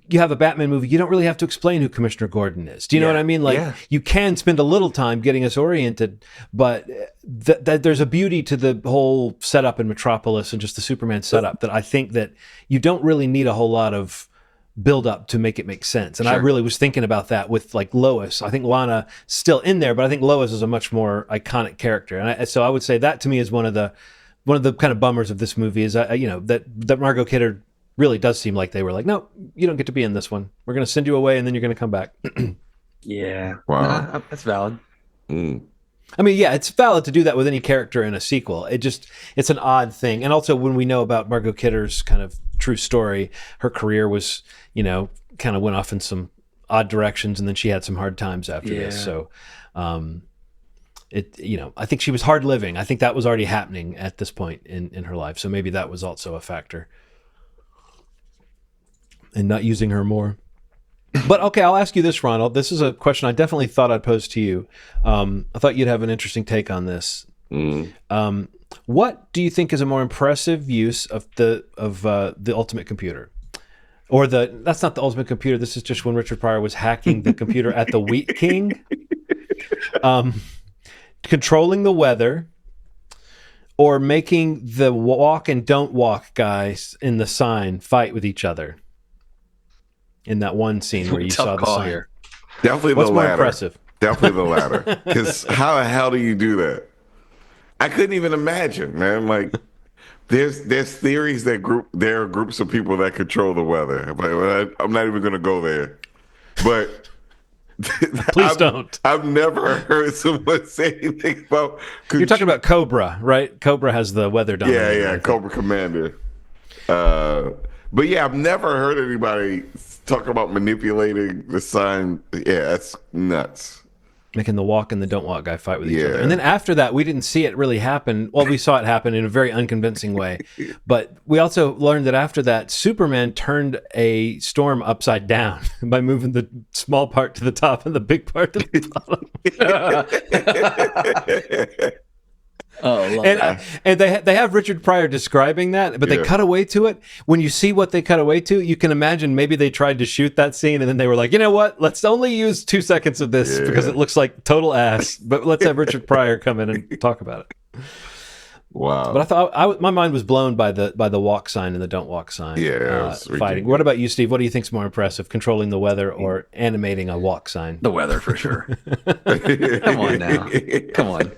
you have a Batman movie, you don't really have to explain who Commissioner Gordon is. Do you know what I mean? Like, you can spend a little time getting us oriented, but there's a beauty to the whole setup in Metropolis and just the Superman setup that I think that you don't really need a whole lot of build up to make it make sense. And I really was thinking about that with like Lois. I think Lana still in there, but I think Lois is a much more iconic character. And so I would say that to me is one of the kind of bummers of this movie is that Margot Kidder really does seem like they were like, no, you don't get to be in this one. We're going to send you away and then you're going to come back. Yeah. Wow. That's valid. Mm. I mean, yeah, it's valid to do that with any character in a sequel. It's an odd thing. And also when we know about Margot Kidder's kind of true story, her career was, kind of went off in some odd directions and then she had some hard times after this. So, I think she was hard living. I think that was already happening at this point in her life. So maybe that was also a factor. And not using her more. But okay, I'll ask you this, Ronald. This is a question I definitely thought I'd pose to you. I thought you'd have an interesting take on this. What do you think is a more impressive use of the Ultimate Computer? Or that's not the Ultimate Computer. This is just when Richard Pryor was hacking the computer at the Wheat King. Controlling the weather, or making the walk and don't walk guys in the sign fight with each other. In that one scene where you saw the sign. Here. Definitely What's the more latter. impressive? Definitely the latter. Because how the hell do you do that? I couldn't even imagine, man. Like, there's theories that there are groups of people that control the weather. But I'm not even going to go there. But please don't. I've never heard someone say anything about. You're talking about Cobra, right? Cobra has the weather dominator. Yeah, Cobra Commander. But yeah, I've never heard anybody talk about manipulating the sign. Yeah, that's nuts. Making the walk and the don't walk guy fight with each other. And then after that, we didn't see it really happen. Well, we saw it happen in a very unconvincing way. But we also learned that after that, Superman turned a storm upside down by moving the small part to the top and the big part to the bottom. And they have Richard Pryor describing that, but they cut away to it. When you see what they cut away to, you can imagine maybe they tried to shoot that scene and then they were like, you know what? Let's only use 2 seconds of this because it looks like total ass. But let's have Richard Pryor come in and talk about it. Wow. But I thought my mind was blown by the walk sign and the don't walk sign. Fighting. What about you, Steve? What do you think's more impressive, controlling the weather or animating a walk sign? The weather, for sure. Come on now. Come on.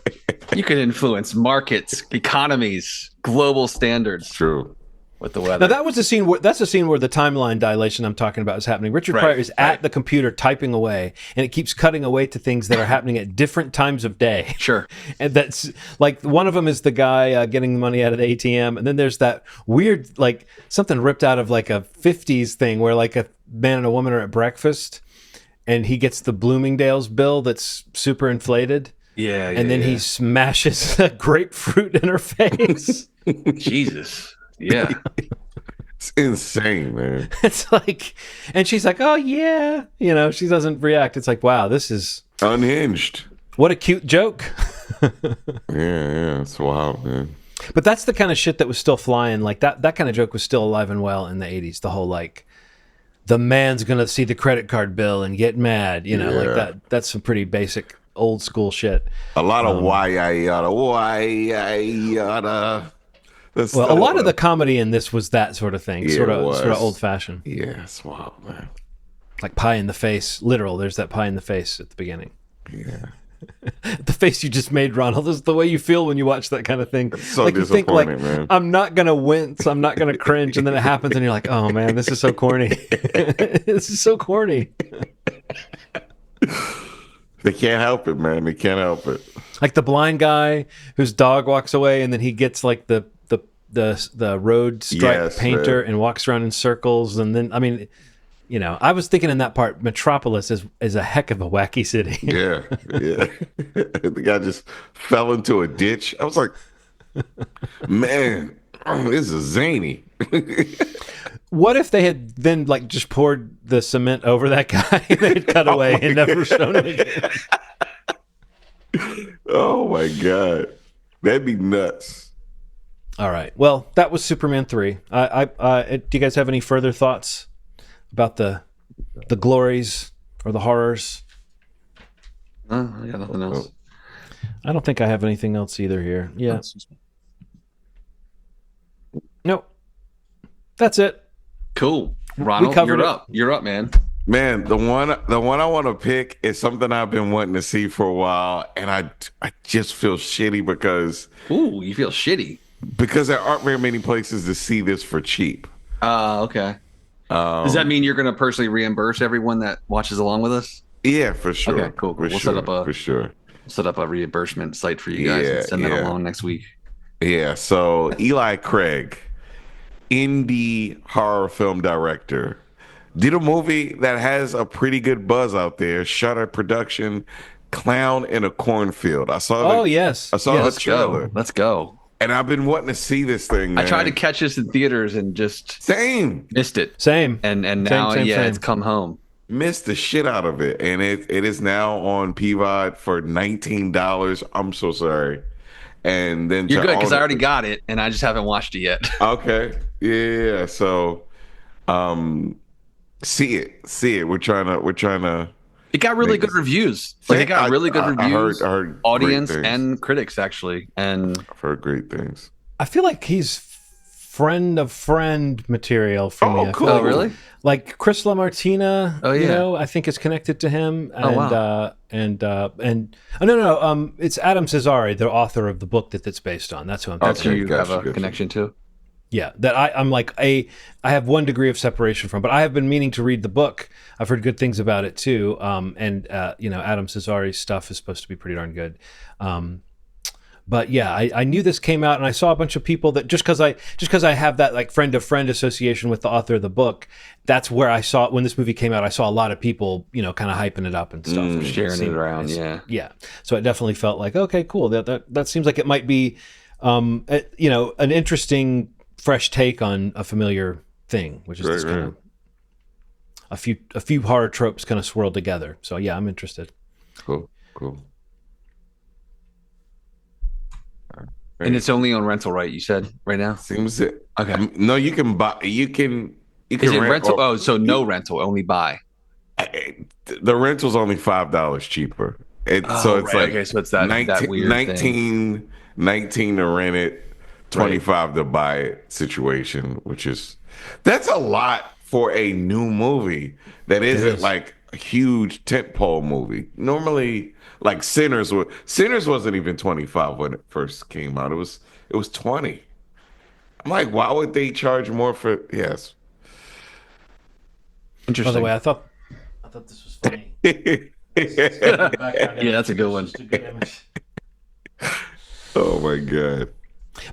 You can influence markets, economies, global standards. True. with the weather. Now that was the scene. That's the scene where the timeline dilation I'm talking about is happening. Richard Pryor is at the computer typing away, and it keeps cutting away to things that are happening at different times of day. Sure. And that's like one of them is the guy getting the money out of the ATM, and then there's that weird like something ripped out of like a '50s thing where like a man and a woman are at breakfast, and he gets the Bloomingdale's bill that's super inflated. Yeah. And then he smashes a grapefruit in her face. Jesus. Yeah. It's insane, man. It's like, and she's like, oh yeah, she doesn't react. It's like, wow, this is Unhinged. what a cute joke. Yeah, it's wild, man. But that's the kind of shit that was still flying. Like that kind of joke was still alive and well in the 80s. The whole like, the man's gonna see the credit card bill and get mad, like that. That's some pretty basic old school shit. A lot of why I oughta. Well, a lot of the comedy in this was that sort of thing, sort of old fashioned. Yeah, it's wild, man. Like pie in the face, literal. There's that pie in the face at the beginning. Yeah. The face you just made, Ronald, is the way you feel when you watch that kind of thing. It's so like you think, disappointing, man. I'm not gonna wince, I'm not gonna cringe, and then it happens, and you're like, oh man, this is so corny. This is so corny. They can't help it, man. They can't help it. Like the blind guy whose dog walks away, and then he gets like the road stripe painter and walks around in circles, and then I was thinking in that part, Metropolis is a heck of a wacky city. Yeah. The guy just fell into a ditch. I was like, man, this is zany. What if they had then like just poured the cement over that guy and they'd cut away and never shown it again? Oh my God. That'd be nuts. All right. Well, that was Superman 3. Do you guys have any further thoughts about the glories or the horrors? I got nothing else. I don't think I have anything else either here. Yeah. Nope. That's it. Cool. Ronald, you're up. You're up, man. Man, the one I want to pick is something I've been wanting to see for a while, and I just feel shitty because you feel shitty there aren't very many places to see this for cheap. Okay. Does that mean you're going to personally reimburse everyone that watches along with us? Yeah, for sure. Okay, cool. We'll set up a reimbursement site for you guys and send that along next week. Yeah. So Eli Craig, indie horror film director, did a movie that has a pretty good buzz out there. Shutter production, Clown in a Cornfield. I saw the trailer. Let's go. And I've been wanting to see this thing, man. I tried to catch this in theaters and just missed it. Same. And now same. it's come home. Missed the shit out of it. And it is now on PVOD for $19. I'm so sorry. And then you're good because I already got it and I just haven't watched it yet. Okay. Yeah. So see it. We're trying to it got really good reviews. Like it got really good reviews. I heard audience and critics actually. And I've heard great things. I feel like he's friend of friend material for me. Cool. Oh, really? Like Chris LaMartina, yeah. I think is connected to him. And, wow. It's Adam Cesare, the author of the book that's based on. That's who I'm That's thinking. who you have a connection to? Yeah, that I'm like I have one degree of separation from, but I have been meaning to read the book. I've heard good things about it too. Adam Cesare's stuff is supposed to be pretty darn good. But yeah, I knew this came out, and I saw a bunch of people that just because I have that like friend of friend association with the author of the book. That's where I saw it when this movie came out. I saw a lot of people, kind of hyping it up and stuff, sharing it around. Yeah. So it definitely felt like, okay, cool. That seems like it might be, an interesting, fresh take on a familiar thing, which is this kind of a few horror tropes kind of swirled together. So yeah, I'm interested. Cool. And it's only on rental, right? You said right now. Seems it. Okay. No, you can buy. You can. Is it rental? So no rental, only buy. The rental's only $5 cheaper. So it's like okay. So it's that 19, that weird 19 to rent it, 25 to buy it situation, that's a lot for a new movie that isn't like a huge tentpole movie. Normally, like Sinners wasn't even 25 when it first came out. It was 20. I'm like, why would they charge more for? Yes. By the way, Interesting. I thought this was funny. Yeah, Background that's a image. good It's one. just a good image. Oh my god.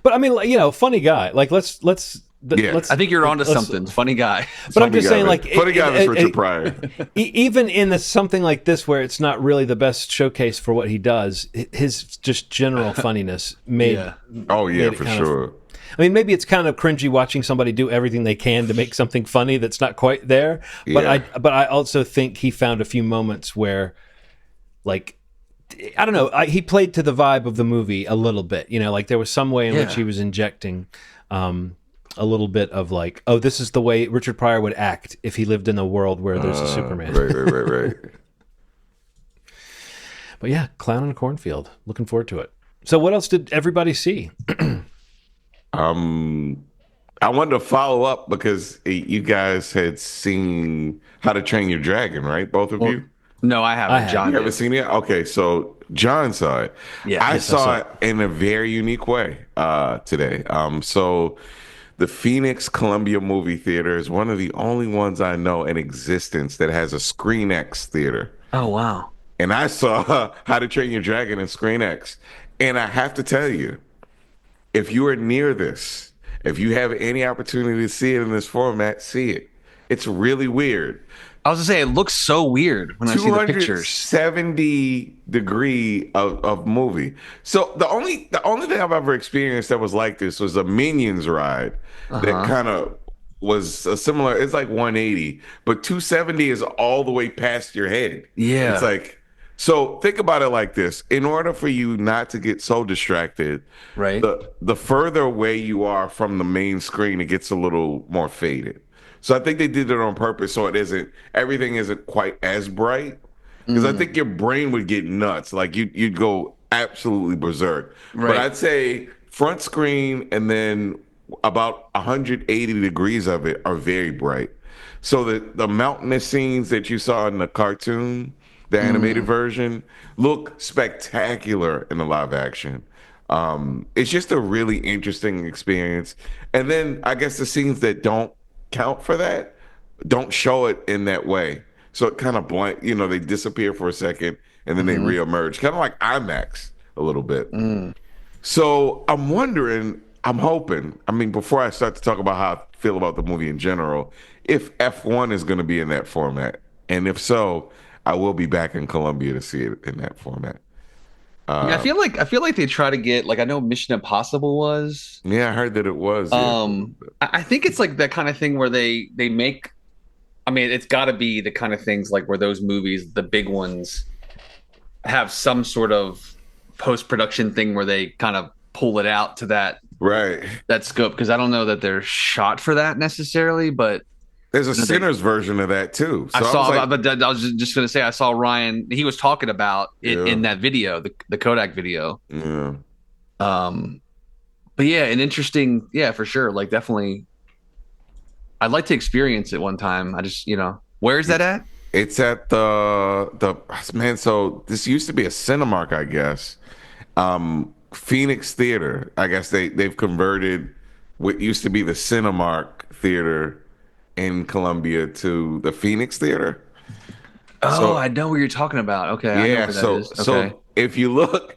But I mean, like, funny guy. Like, let's Yeah. let's. I think you're onto let's- something. Funny guy. But I'm Funny just guy, saying, man. like, Funny guy, that's Richard Pryor. Even in something like this, where it's not really the best showcase for what he does, his just general funniness made. Yeah. Oh yeah, made it for kind of- sure. I mean, maybe it's kind of cringy watching somebody do everything they can to make something funny that's not quite there. But Yeah. I also think he found a few moments where, like, I don't know, he played to the vibe of the movie a little bit. Like there was some way in which Yeah. he was injecting a little bit of like, oh, this is the way Richard Pryor would act if he lived in a world where there's a Superman. Right. But yeah, Clown in a Cornfield. Looking forward to it. So what else did everybody see? I wanted to follow up because you guys had seen How to Train Your Dragon, right? Both of you? No, I haven't. I have. John You haven't did. seen it? Okay, so John saw it. Yeah. I Yes, saw it in a very unique way today. So the Phoenix Columbia Movie Theater is one of the only ones I know in existence that has a Screen X theater. Oh wow. And I saw How to Train Your Dragon in Screen X. And I have to tell you, if you are near this, if you have any opportunity to see it in this format, see it. It's really weird. I was gonna say it looks so weird when I see the pictures. 270-degree of movie. So the only thing I've ever experienced that was like this was a Minions ride that kind of was a similar. It's like 180, but 270 is all the way past your head. Yeah. It's like, so think about it like this. In order for you not to get so distracted, Right. the further away you are from the main screen, it gets a little more faded. So I think they did it on purpose so everything isn't quite as bright. Because I think your brain would get nuts. Like you'd go absolutely berserk. But Right. I'd say front screen and then about 180 degrees of it are very bright. So the mountainous scenes that you saw in the cartoon, the animated version, look spectacular in the live action. It's just a really interesting experience. And then I guess the scenes that don't count for that don't show it in that way. So it kind of they disappear for a second and then they reemerge, kind of like IMAX a little bit. So I'm wondering, I'm hoping, I mean, before I start to talk about how I feel about the movie in general, if F1 is going to be in that format. And if so, I will be back in Columbia to see it in that format. Yeah, I feel like they try to get like I know Mission Impossible was. Yeah, I heard that it was. I think it's like that kind of thing where they make. I mean, it's got to be the kind of things like where those movies, the big ones, have some sort of post-production thing where they kind of pull it out to Right. that scope because I don't know that they're shot for that necessarily, but There's a Sinners version of that too. So I saw. was like, But I was just going to say I saw Ryan. He was talking about it Yeah. in that video, the Kodak video. yeah. But yeah, an interesting, yeah, for sure. Like definitely, I'd like to experience it one time. I just, where is that at? It's at the man. So this used to be a Cinemark, I guess. Phoenix Theater. I guess they've converted what used to be the Cinemark Theater in Columbia to the Phoenix Theater. Oh, So- I know what you're talking about. Okay, I know Yeah. where that So is. Okay. so if you look,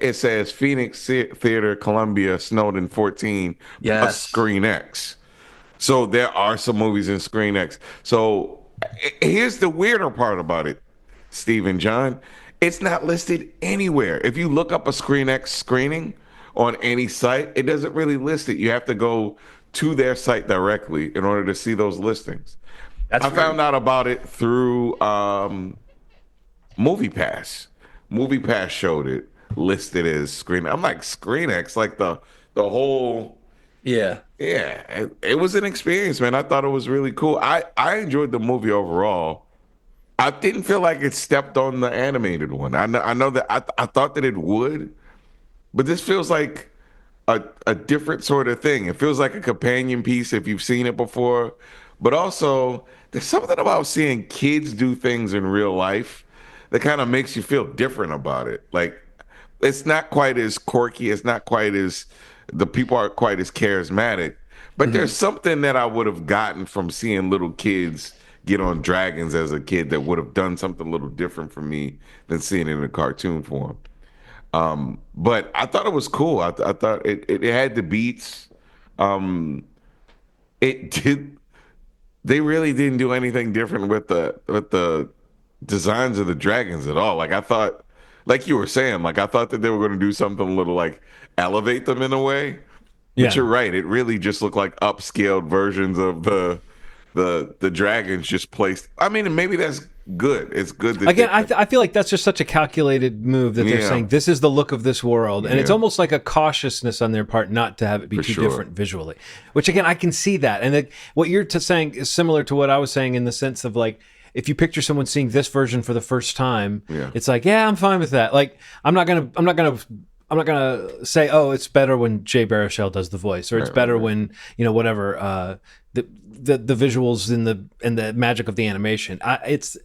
it says Phoenix Theater, Columbia, Snowden 14 plus Yes. Screen X. So there are some movies in Screen X. So here's the weirder part about it, Steve and John. It's not listed anywhere. If you look up a Screen X screening on any site, it doesn't really list it. You have to go to their site directly in order to see those listings. That's I found out about it through Movie Pass. Movie Pass showed it listed as Screen. I'm like Screen X, like the whole. Yeah. Yeah, it was an experience, man. I thought it was really cool. I enjoyed the movie overall. I didn't feel like it stepped on the animated one. I know that I thought that it would, but this feels like a different sort of thing. It feels like a companion piece if you've seen it before, but also there's something about seeing kids do things in real life that kind of makes you feel different about it. Like it's not quite as quirky. It's not quite as the people aren't quite as charismatic. But there's something that I would have gotten from seeing little kids get on dragons as a kid that would have done something a little different for me than seeing it in a cartoon form. But I thought it was cool. I thought it had the beats. It did. They really didn't do anything different with the designs of the dragons at all. Like I thought, like you were saying, like I thought that they were going to do something a little like elevate them in a way. Yeah. But you're right. It really just looked like upscaled versions of the dragons just placed. I mean, and maybe that's good. It's good that Again, I feel like that's just such a calculated move that they're saying this is the look of this world, and it's almost like a cautiousness on their part not to have it be too different visually. Which again, I can see that, and what you're saying is similar to what I was saying in the sense of like, if you picture someone seeing this version for the first time, it's like, yeah, I'm fine with that. Like, I'm not gonna say, oh, it's better when Jay Baruchel does the voice, or it's better when whatever the visuals and the magic of the animation. It's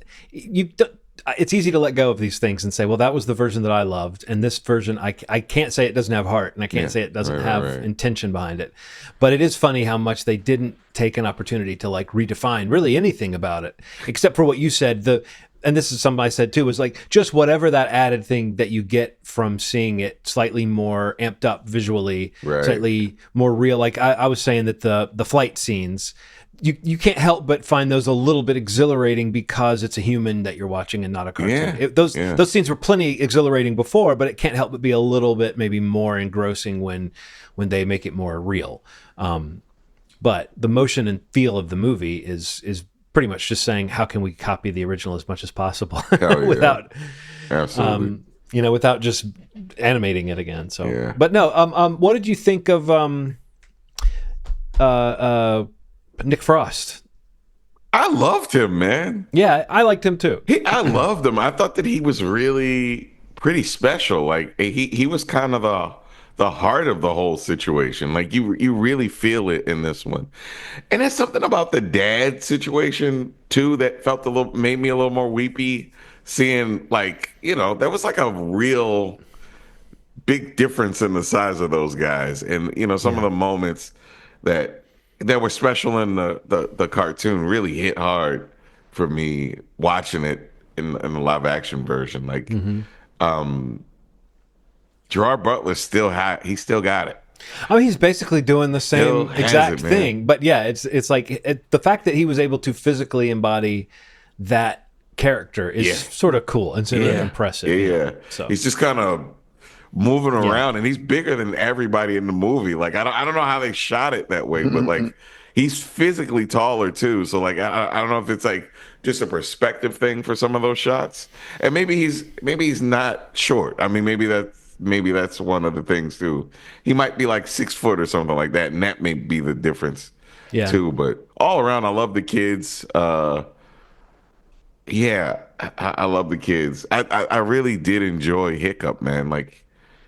easy to let go of these things and say, well, that was the version that I loved, and this version I can't say it doesn't have heart, and I can't say it doesn't have intention behind it. But it is funny how much they didn't take an opportunity to like redefine really anything about it, except for what you said. And this is something I said too, was like just whatever that added thing that you get from seeing it slightly more amped up visually, slightly more real. Like I was saying that the flight scenes, you can't help but find those a little bit exhilarating because it's a human that you're watching and not a cartoon. Those scenes were plenty exhilarating before, but it can't help but be a little bit maybe more engrossing when they make it more real. But the motion and feel of the movie is pretty much just saying, how can we copy the original as much as possible without, absolutely, without just animating it again. So, but no, what did you think of Nick Frost? I loved him, man. Yeah, I liked him too. I loved him. I thought that he was really pretty special. Like he was kind of the heart of the whole situation. Like you really feel it in this one. And there's something about the dad situation too that made me a little more weepy, seeing like, there was like a real big difference in the size of those guys. And some of the moments that were special in the cartoon really hit hard for me watching it in the live action version. Like Gerard Butler still got it. I mean, he's basically doing the same exact thing. But yeah, it's like the fact that he was able to physically embody that character is sort of cool and sort of impressive. Yeah. So he's just kind of moving around, and he's bigger than everybody in the movie. Like I don't know how they shot it that way, but like he's physically taller too. So like I don't know if it's like just a perspective thing for some of those shots, and maybe he's not short. I mean, maybe that's one of the things too. He might be like 6 foot or something like that, and that may be the difference too. But all around, I love the kids. I love the kids. I really did enjoy Hiccup, man. Like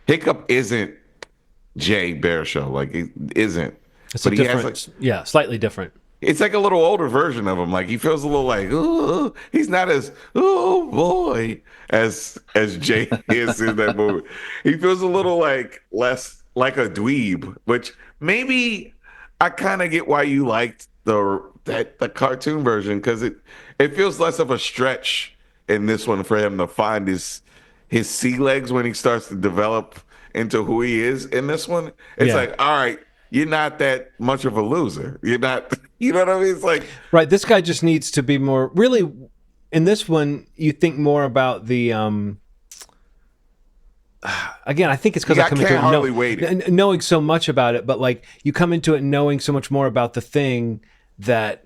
Hiccup isn't Jay Baruchel. Like it isn't. It's a different, slightly different. It's like a little older version of him. Like he feels a little like, ooh, he's not as boy as Jay is in that movie. He feels a little like less like a dweeb, which maybe I kind of get why you liked the cartoon version, because it feels less of a stretch in this one for him to find his sea legs when he starts to develop into who he is in this one. It's like, all right, you're not that much of a loser. You're not, you know what I mean? It's like, right. This guy just needs to be more really in this one. You think more about the, again, I think it's because I come into it knowing so much about it, but like you come into it knowing so much more about the thing that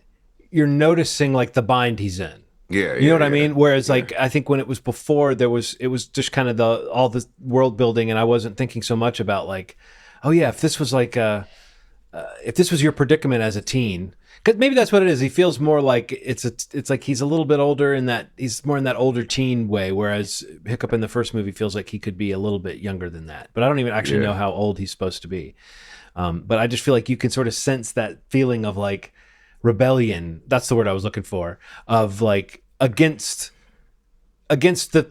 you're noticing like the bind he's in. You know what I mean? Whereas like I think when it was before, it was just kind of all the world building, and I wasn't thinking so much about like, oh yeah, if this was like if this was your predicament as a teen, because maybe that's what it is. He feels more like it's like he's a little bit older in that he's more in that older teen way, whereas Hiccup in the first movie feels like he could be a little bit younger than that. But I don't even actually know how old he's supposed to be. But I just feel like you can sort of sense that feeling of like rebellion. That's the word I was looking for, of like against the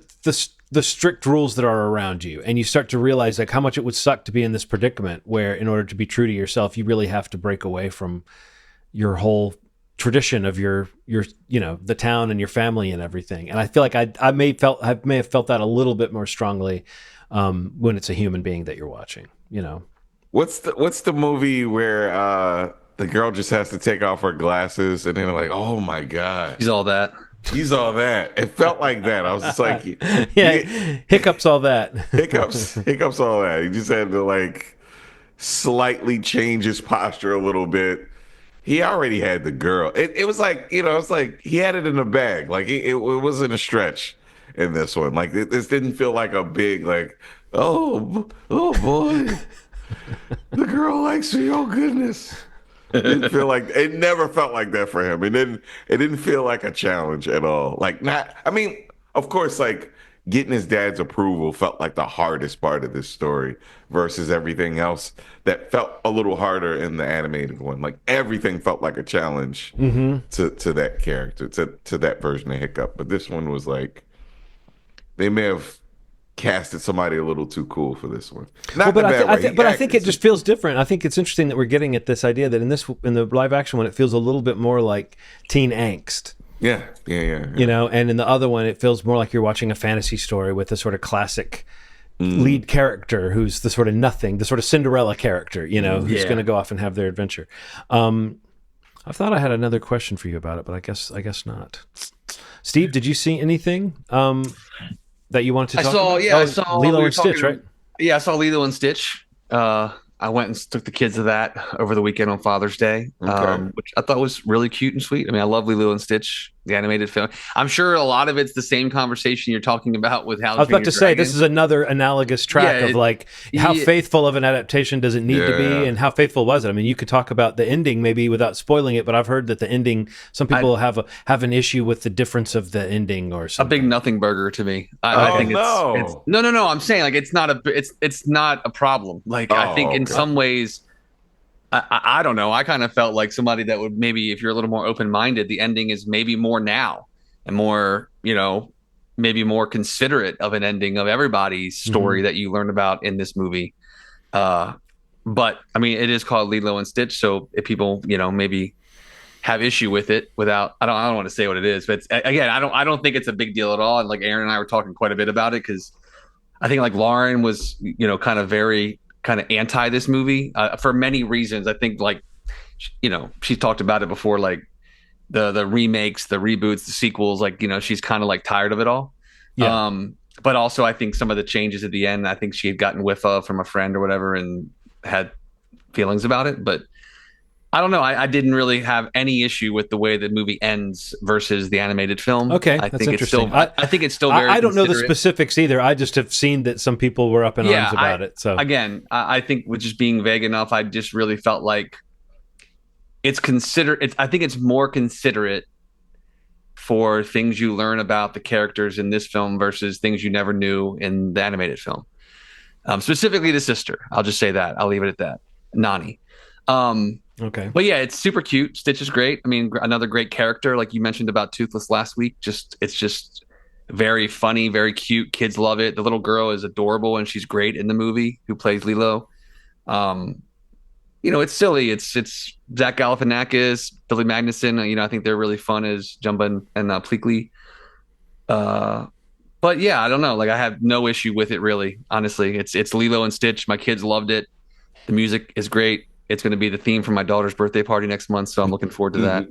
the strict rules that are around you, and you start to realize like how much it would suck to be in this predicament where, in order to be true to yourself, you really have to break away from your whole tradition of your the town and your family and everything. And I feel like I may have felt that a little bit more strongly when it's a human being that you're watching. What's the movie where the girl just has to take off her glasses and then like, oh my god, He's all that. he's all that. It felt like that. I was just like, Hiccups, all that. hiccups, all that. He just had to like slightly change his posture a little bit. He already had the girl. It was like, it's like he had it in the bag. Like it wasn't a stretch in this one. Like this didn't feel like a big like, oh boy, the girl likes me. Oh goodness. It didn't feel like, it never felt like that for him. It didn't feel like a challenge at all. Like of course, like getting his dad's approval felt like the hardest part of this story versus everything else that felt a little harder in the animated one. Like everything felt like a challenge to that character, to that version of Hiccup. But this one was like, they may have casted somebody a little too cool for this one. Not but in a bad way. I think it just feels different. I think it's interesting that we're getting at this idea that in the live action one, it feels a little bit more like teen angst. Yeah. And in the other one, it feels more like you're watching a fantasy story with a sort of classic lead character who's the sort of nothing, the sort of Cinderella character, who's going to go off and have their adventure. I thought I had another question for you about it, but I guess not. Steve, did you see anything that you wanted to talk about? I saw Lilo and Stitch, right? Yeah, I saw Lilo and Stitch. I went and took the kids to that over the weekend on Father's Day, which I thought was really cute and sweet. I mean, I love Lilo and Stitch, the animated film. I'm sure a lot of it's the same conversation you're talking about with How. I was about to say, this is another analogous track of like, how faithful of an adaptation does it need to be, and how faithful was it? I mean, you could talk about the ending maybe without spoiling it, but I've heard that the ending, some people have an issue with the difference of the ending or something. A big nothing burger to me. I think it's no. I'm saying like it's not a problem. Like I think in some ways. I don't know. I kind of felt like somebody that would maybe, if you're a little more open-minded, the ending is maybe more now and more, maybe more considerate of an ending of everybody's story that you learn about in this movie. But I mean, it is called Lilo and Stitch. So if people, maybe have issue with it without, I don't want to say what it is, but again, I don't think it's a big deal at all. And like Aaron and I were talking quite a bit about it because I think like Lauren was, kind of anti this movie for many reasons. I think like, she's talked about it before, like the remakes, the reboots, the sequels, like, she's kind of like tired of it all. Yeah. But also I think some of the changes at the end, I think she had gotten whiff of from a friend or whatever and had feelings about it. But I don't know. I didn't really have any issue with the way the movie ends versus the animated film. Okay, I that's think interesting. I think it's still very. I don't know the specifics either. I just have seen that some people were up in arms about it. So again, I think with just being vague enough, I just really felt like it's considerate. I think it's more considerate for things you learn about the characters in this film versus things you never knew in the animated film. Specifically, the sister. I'll just say that. I'll leave it at that. Nani. Okay. But yeah, it's super cute. Stitch is great. I mean, another great character, like you mentioned about Toothless last week. It's just very funny, very cute. Kids love it. The little girl is adorable and she's great in the movie, who plays Lilo. It's silly. It's Zach Galifianakis, Billy Magnuson. I think they're really fun as Jumba and Pleakley. But yeah, I don't know. Like I have no issue with it really. Honestly, it's Lilo and Stitch. My kids loved it. The music is great. It's going to be the theme for my daughter's birthday party next month, so I'm looking forward to that.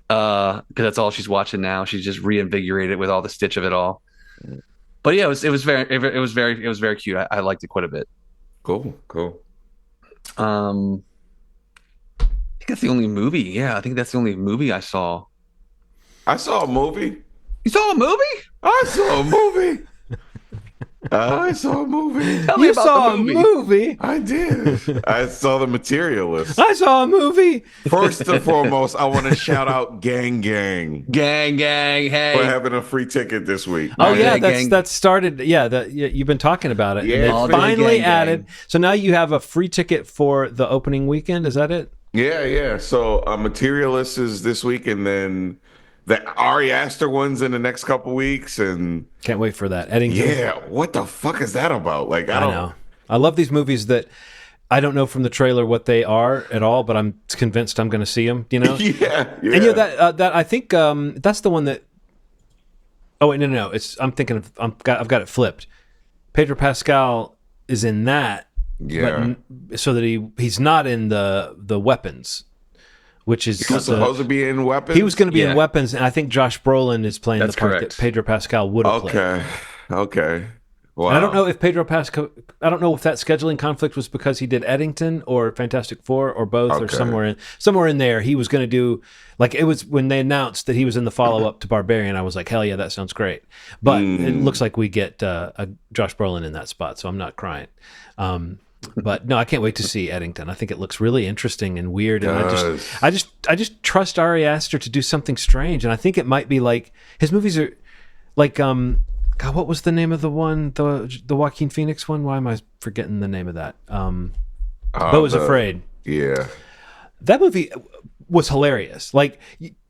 Because that's all she's watching now. She's just reinvigorated with all the Stitch of it all. But yeah, it was very cute. I liked it quite a bit. Cool. I think that's the only movie. Yeah, I think that's the only movie I saw. I saw a movie. You saw a movie? I saw a movie. I saw a movie. Tell me about the movie. I did. I saw The Materialists. I saw a movie. First and foremost, I want to shout out Gang. Hey, for having a free ticket this week. Oh yeah, that's started. Yeah, you've been talking about it. Yeah, they finally added. So now you have a free ticket for the opening weekend. Is that it? Yeah. So Materialists is this week, and then the Ari Aster one's in the next couple weeks, and Can't wait for that. Eddington. yeah, what the fuck is that about? Like, I I don't. know. I love these movies that I don't know from the trailer what they are at all, but I'm convinced I'm going to see them. You know. Yeah, yeah. And that I think that's the one that. Oh wait, no. I'm thinking of. I've got it flipped. Pedro Pascal is in that. Yeah. But so that he's not in the weapons, which is He was supposed to be in Weapons. he was going to be in Yeah. weapons, and I think Josh Brolin is playing That's the part correct. that Pedro Pascal would have played. Okay. Wow. And I don't know if Pedro Pascal. I don't know if that scheduling conflict was because he did Eddington or Fantastic Four or both or Okay. somewhere in there. He was going to do like it was when they announced that he was in the follow up to Barbarian. I was like, hell yeah, that sounds great. But it looks like we get a Josh Brolin in that spot, so I'm not crying. But no, I can't wait to see Eddington. I think it looks really interesting and weird, and I just trust Ari Aster to do something strange, and I think it might be like his movies are like God, what was the name of the one, the Joaquin Phoenix one? Why am I forgetting the name of that? Beau is Afraid. Yeah. That movie was hilarious. Like,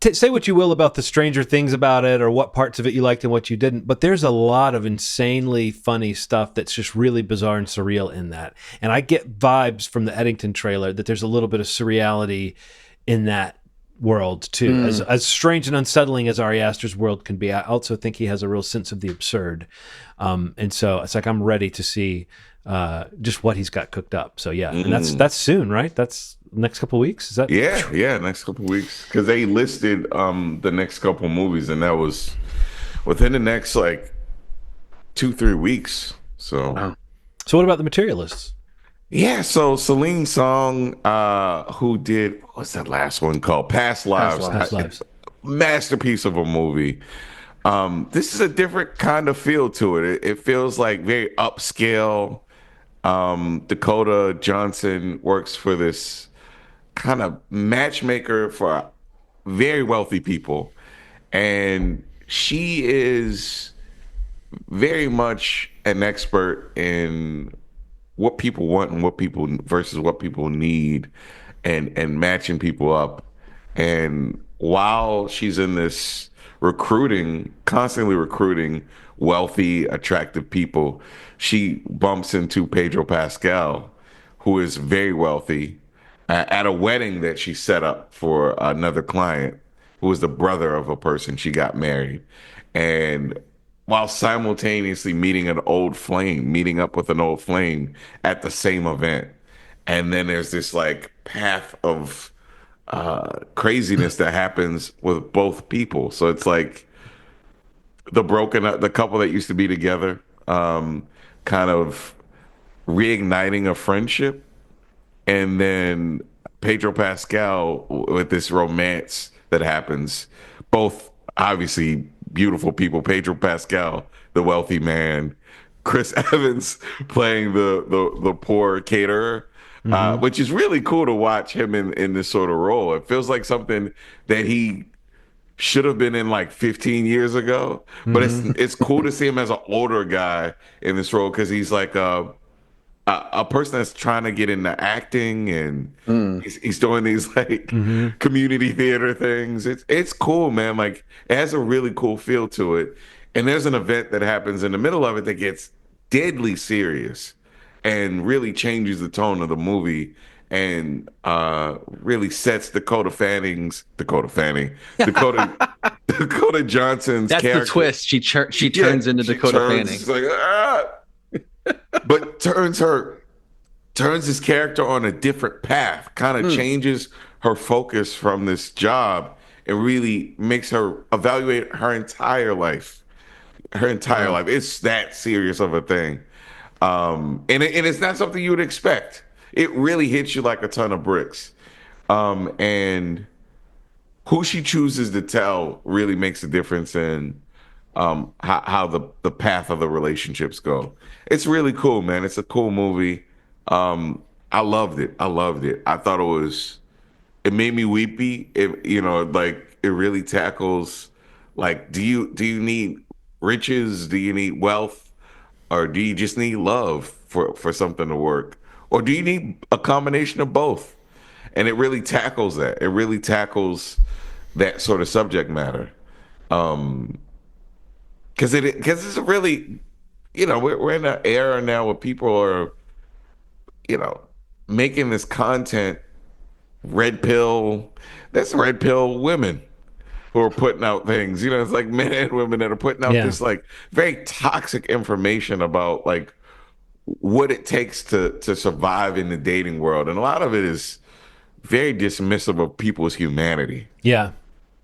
say what you will about the stranger things about it or what parts of it you liked and what you didn't, but there's a lot of insanely funny stuff that's just really bizarre and surreal in that. And I get vibes from the Eddington trailer that there's a little bit of surreality in that world too. As strange and unsettling as Ari Aster's world can be, I also think he has a real sense of the absurd. And so it's like I'm ready to see just what he's got cooked up. So yeah, and that's soon, right? That's next couple of weeks. Is that? Yeah, next couple weeks, because they listed the next couple movies, and that was within the next like 2-3 weeks. So Wow. So what about the Materialists? yeah, so Celine Song, who did what's that last one called? Past Lives. Past Lives. Masterpiece of a movie. This is a different kind of feel to it. It feels like very upscale. Dakota Johnson works for this kind of matchmaker for very wealthy people, and she is very much an expert in what people want and what people versus what people need, and matching people up. And while she's in this constantly recruiting wealthy, attractive people, she bumps into Pedro Pascal, who is very wealthy, at a wedding that she set up for another client who was the brother of a person she got married. And while simultaneously meeting up with an old flame at the same event. And then there's this like path of craziness that happens with both people. So it's like the couple that used to be together, kind of reigniting a friendship, and then Pedro Pascal with this romance that happens. Both obviously beautiful people. Pedro Pascal, the wealthy man, Chris Evans playing the poor caterer, which is really cool to watch him in this sort of role. It feels like something that he should have been in like 15 years ago, but it's cool to see him as an older guy in this role, because he's like a person that's trying to get into acting, and he's doing these like community theater things. It's cool, man. Like, it has a really cool feel to it. And there's an event that happens in the middle of it that gets deadly serious and really changes the tone of the movie, and really sets Dakota Johnson's That's character. the twist. She turns into Dakota Fanning. She's like, but turns his character on a different path, kind of changes her focus from this job, and really makes her evaluate her entire life. It's that serious of a thing. And it's not something you would expect. It really hits you like a ton of bricks. And who she chooses to tell really makes a difference in how the path of the relationships go. It's really cool, man. It's a cool movie. I loved it. I thought it made me weepy. Like, it really tackles, like, do you need riches? Do you need wealth? Or do you just need love for something to work? Or do you need a combination of both? And it really tackles that. It really tackles that sort of subject matter. Because it's really, we're in an era now where people are, you know, making this content red pill. There's red pill women who are putting out things. It's like men and women that are putting out Yeah. this like very toxic information about like what it takes to survive in the dating world, and a lot of it is very dismissive of people's humanity. Yeah.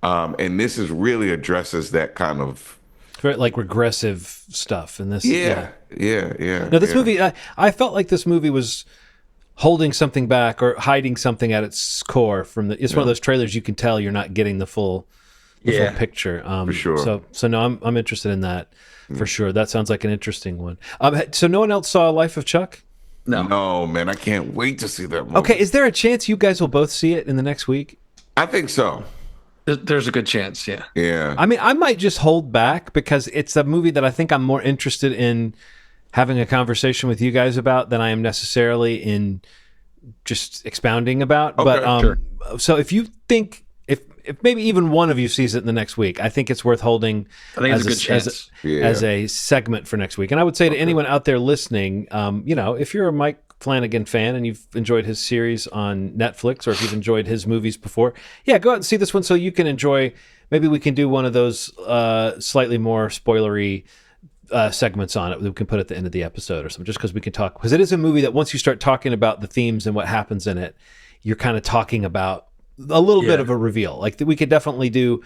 And this is really addresses that kind of Very, like regressive stuff in this. yeah. No, this movie, I felt like this movie was holding something back or hiding something at its core from it's one of those trailers you can tell you're not getting the full picture. For sure. So no, I'm interested in that for sure. That sounds like an interesting one. So no one else saw Life of Chuck? No, man, I can't wait to see that movie. Okay, is there a chance you guys will both see it in the next week? I think so. There's a good chance, yeah. Yeah. I mean, I might just hold back because it's a movie that I think I'm more interested in having a conversation with you guys about than I am necessarily in just expounding about. Okay, sure. So if you think if maybe even one of you sees it in the next week, I think it's worth holding. I think it's a good chance. As a segment for next week. And I would say to anyone out there listening, if you're a Mike Flanagan fan and you've enjoyed his series on Netflix, or if you've enjoyed his movies before, go out and see this one so you can enjoy. Maybe we can do one of those slightly more spoilery segments on it that we can put at the end of the episode or something, just because we can talk. Because it is a movie that once you start talking about the themes and what happens in it, you're kind of talking about a little bit of a reveal. Like we could definitely do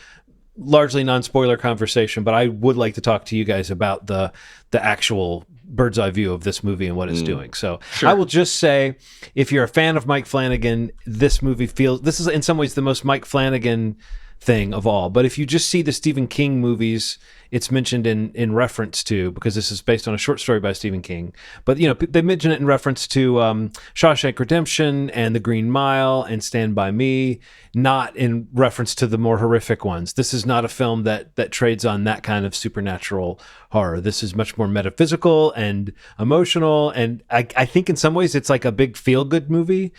largely non-spoiler conversation, but I would like to talk to you guys about the actual bird's eye view of this movie and what it's doing. So I will just say, if you're a fan of Mike Flanagan, this is in some ways the most Mike Flanagan thing of all. But if you just see the Stephen King movies, it's mentioned in reference to, because this is based on a short story by Stephen King. But they mention it in reference to Shawshank Redemption and The Green Mile and Stand By Me, not in reference to the more horrific ones. This is not a film that trades on that kind of supernatural horror. This is much more metaphysical and emotional, and I think in some ways it's like a big feel-good movie.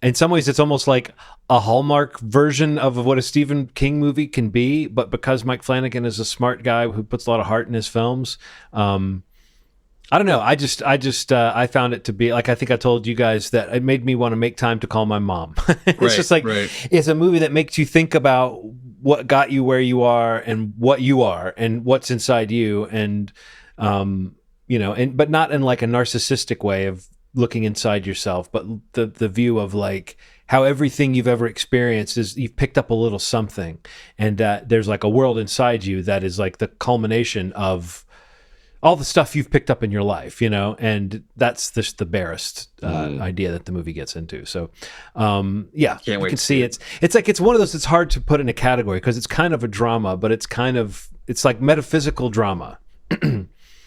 In some ways, it's almost like a Hallmark version of what a Stephen King movie can be. But because Mike Flanagan is a smart guy who puts a lot of heart in his films, I don't know. I found it to be like, I think I told you guys that it made me want to make time to call my mom. It's just like, it's a movie that makes you think about what got you where you are and what you are and what's inside you. And, but not in like a narcissistic way of looking inside yourself, but the view of like how everything you've ever experienced is you've picked up a little something, and there's like a world inside you that is like the culmination of all the stuff you've picked up in your life, and that's just the barest idea that the movie gets into. So you can see it's like, it's one of those that's hard to put in a category because it's kind of a drama, but it's like metaphysical drama.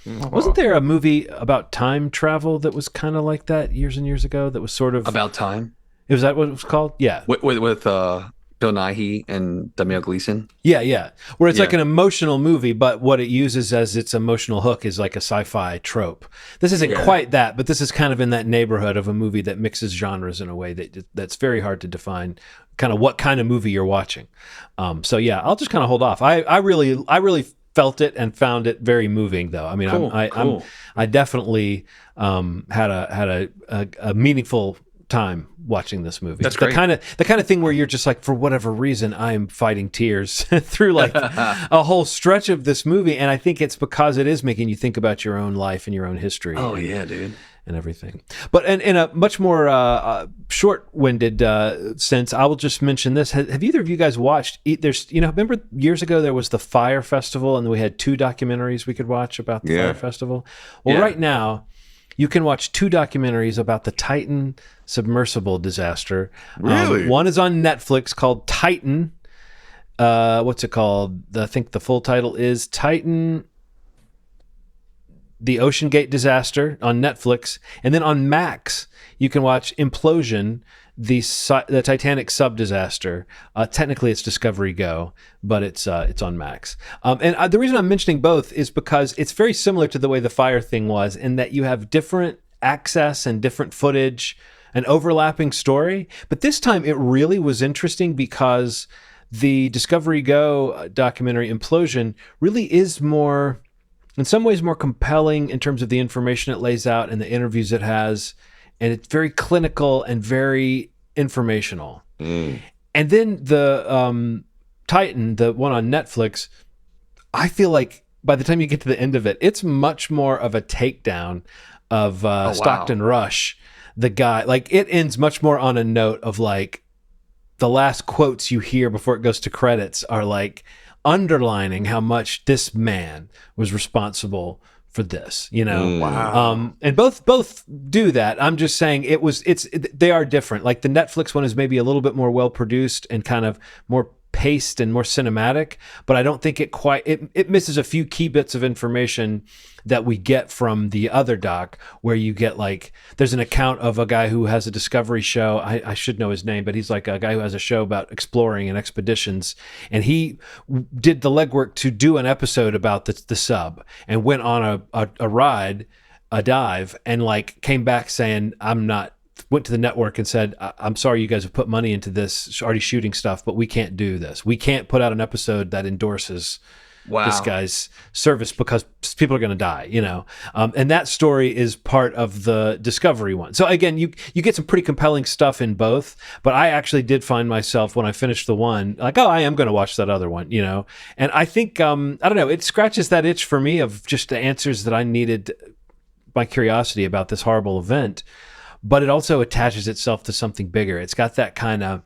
Wasn't there a movie about time travel that was kind of like that years and years ago? That was sort of About Time. Was that what it was called? Yeah, with Bill Nighy and Daniel Gleason. Yeah. Where it's like an emotional movie, but what it uses as its emotional hook is like a sci-fi trope. This isn't quite that, but this is kind of in that neighborhood of a movie that mixes genres in a way that's very hard to define. Kind of what kind of movie you're watching. I'll just kind of hold off. I really felt it and found it very moving, though. I mean, cool. I definitely had a meaningful time watching this movie. That's great. The kind of thing where you're just like, for whatever reason, I am fighting tears through like a whole stretch of this movie, and I think it's because it is making you think about your own life and your own history. Oh yeah, dude. And everything. But in a much more short-winded sense, I will just mention this. Have either of you guys watched, remember years ago there was the Fire Festival and we had 2 documentaries we could watch about the Fire Festival? Well, right now you can watch 2 documentaries about the Titan submersible disaster. Really? One is on Netflix called Titan. What's it called? I think the full title is Titan: The Ocean Gate Disaster on Netflix. And then on Max, you can watch Implosion, the Titanic sub disaster. Technically, it's Discovery Go, but it's on Max. And the reason I'm mentioning both is because it's very similar to the way the fire thing was, in that you have different access and different footage, an overlapping story. But this time, it really was interesting because the Discovery Go documentary Implosion really is more, in some ways, more compelling in terms of the information it lays out and the interviews it has. And it's very clinical and very informational. And then the Titan, the one on Netflix, I feel like by the time you get to the end of it, it's much more of a takedown of Stockton Rush, the guy. Like, it ends much more on a note of like the last quotes you hear before it goes to credits are like underlining how much this man was responsible for this, you know. Wow. And both do that. I'm just saying they are different. Like the Netflix one is maybe a little bit more well produced and kind of more paced and more cinematic, but I don't think it misses a few key bits of information that we get from the other doc, where you get like, there's an account of a guy who has a Discovery show. I should know his name, but he's like a guy who has a show about exploring and expeditions, and he did the legwork to do an episode about the sub and went on a ride, a dive, and like came back saying, went to the network and said, I'm sorry you guys have put money into this, already shooting stuff, but we can't do this. We can't put out an episode that endorses this guy's service because people are going to die, you know? And that story is part of the Discovery one. So again, you get some pretty compelling stuff in both, but I actually did find myself when I finished the one, like, oh, I am going to watch that other one, you know? And I think, I don't know, it scratches that itch for me of just the answers that I needed, my curiosity about this horrible event. But it also attaches itself to something bigger. It's got that kind of,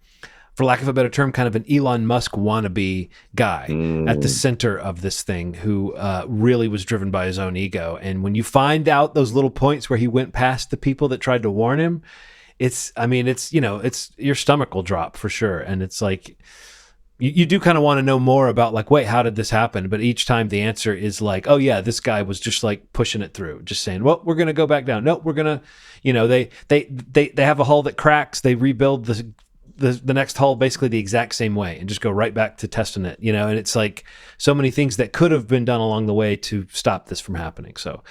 for lack of a better term, kind of an Elon Musk wannabe guy at the center of this thing who really was driven by his own ego. And when you find out those little points where he went past the people that tried to warn him, it's your stomach will drop for sure. And it's like, you do kind of want to know more about like, wait, how did this happen? But each time the answer is like, oh yeah, this guy was just like pushing it through, just saying, well, we're going to go back down. No, we're going to, you know, they have a hull that cracks. They rebuild the next hull basically the exact same way and just go right back to testing it, you know? And it's like so many things that could have been done along the way to stop this from happening. So,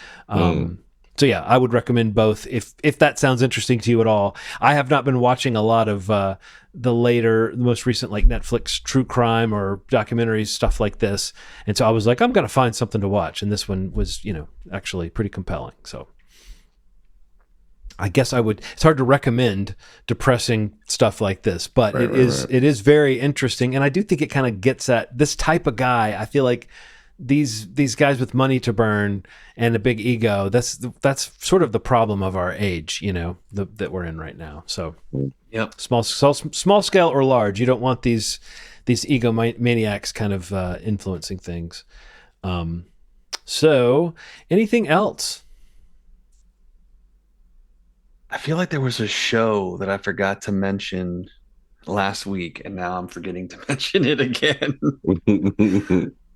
so yeah, I would recommend both if that sounds interesting to you at all. I have not been watching a lot of the most recent like Netflix true crime or documentaries, stuff like this. And so I was like, I'm going to find something to watch. And this one was, you know, actually pretty compelling. So I guess it's hard to recommend depressing stuff like this, but it is very interesting. And I do think it kind of gets at this type of guy. I feel like these guys with money to burn and a big ego, that's sort of the problem of our age, you know, that we're in right now. So yep. Small scale or large, you don't want these ego maniacs kind of influencing things. So anything else? I feel like there was a show that I forgot to mention last week, and now I'm forgetting to mention it again.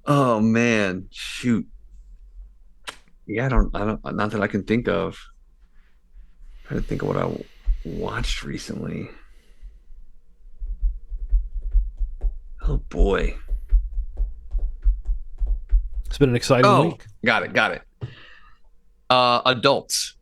Oh man, shoot. Yeah, I don't, not that I can think of. I'm trying to think of what I watched recently. Oh boy. It's been an exciting week. Got it. Adults.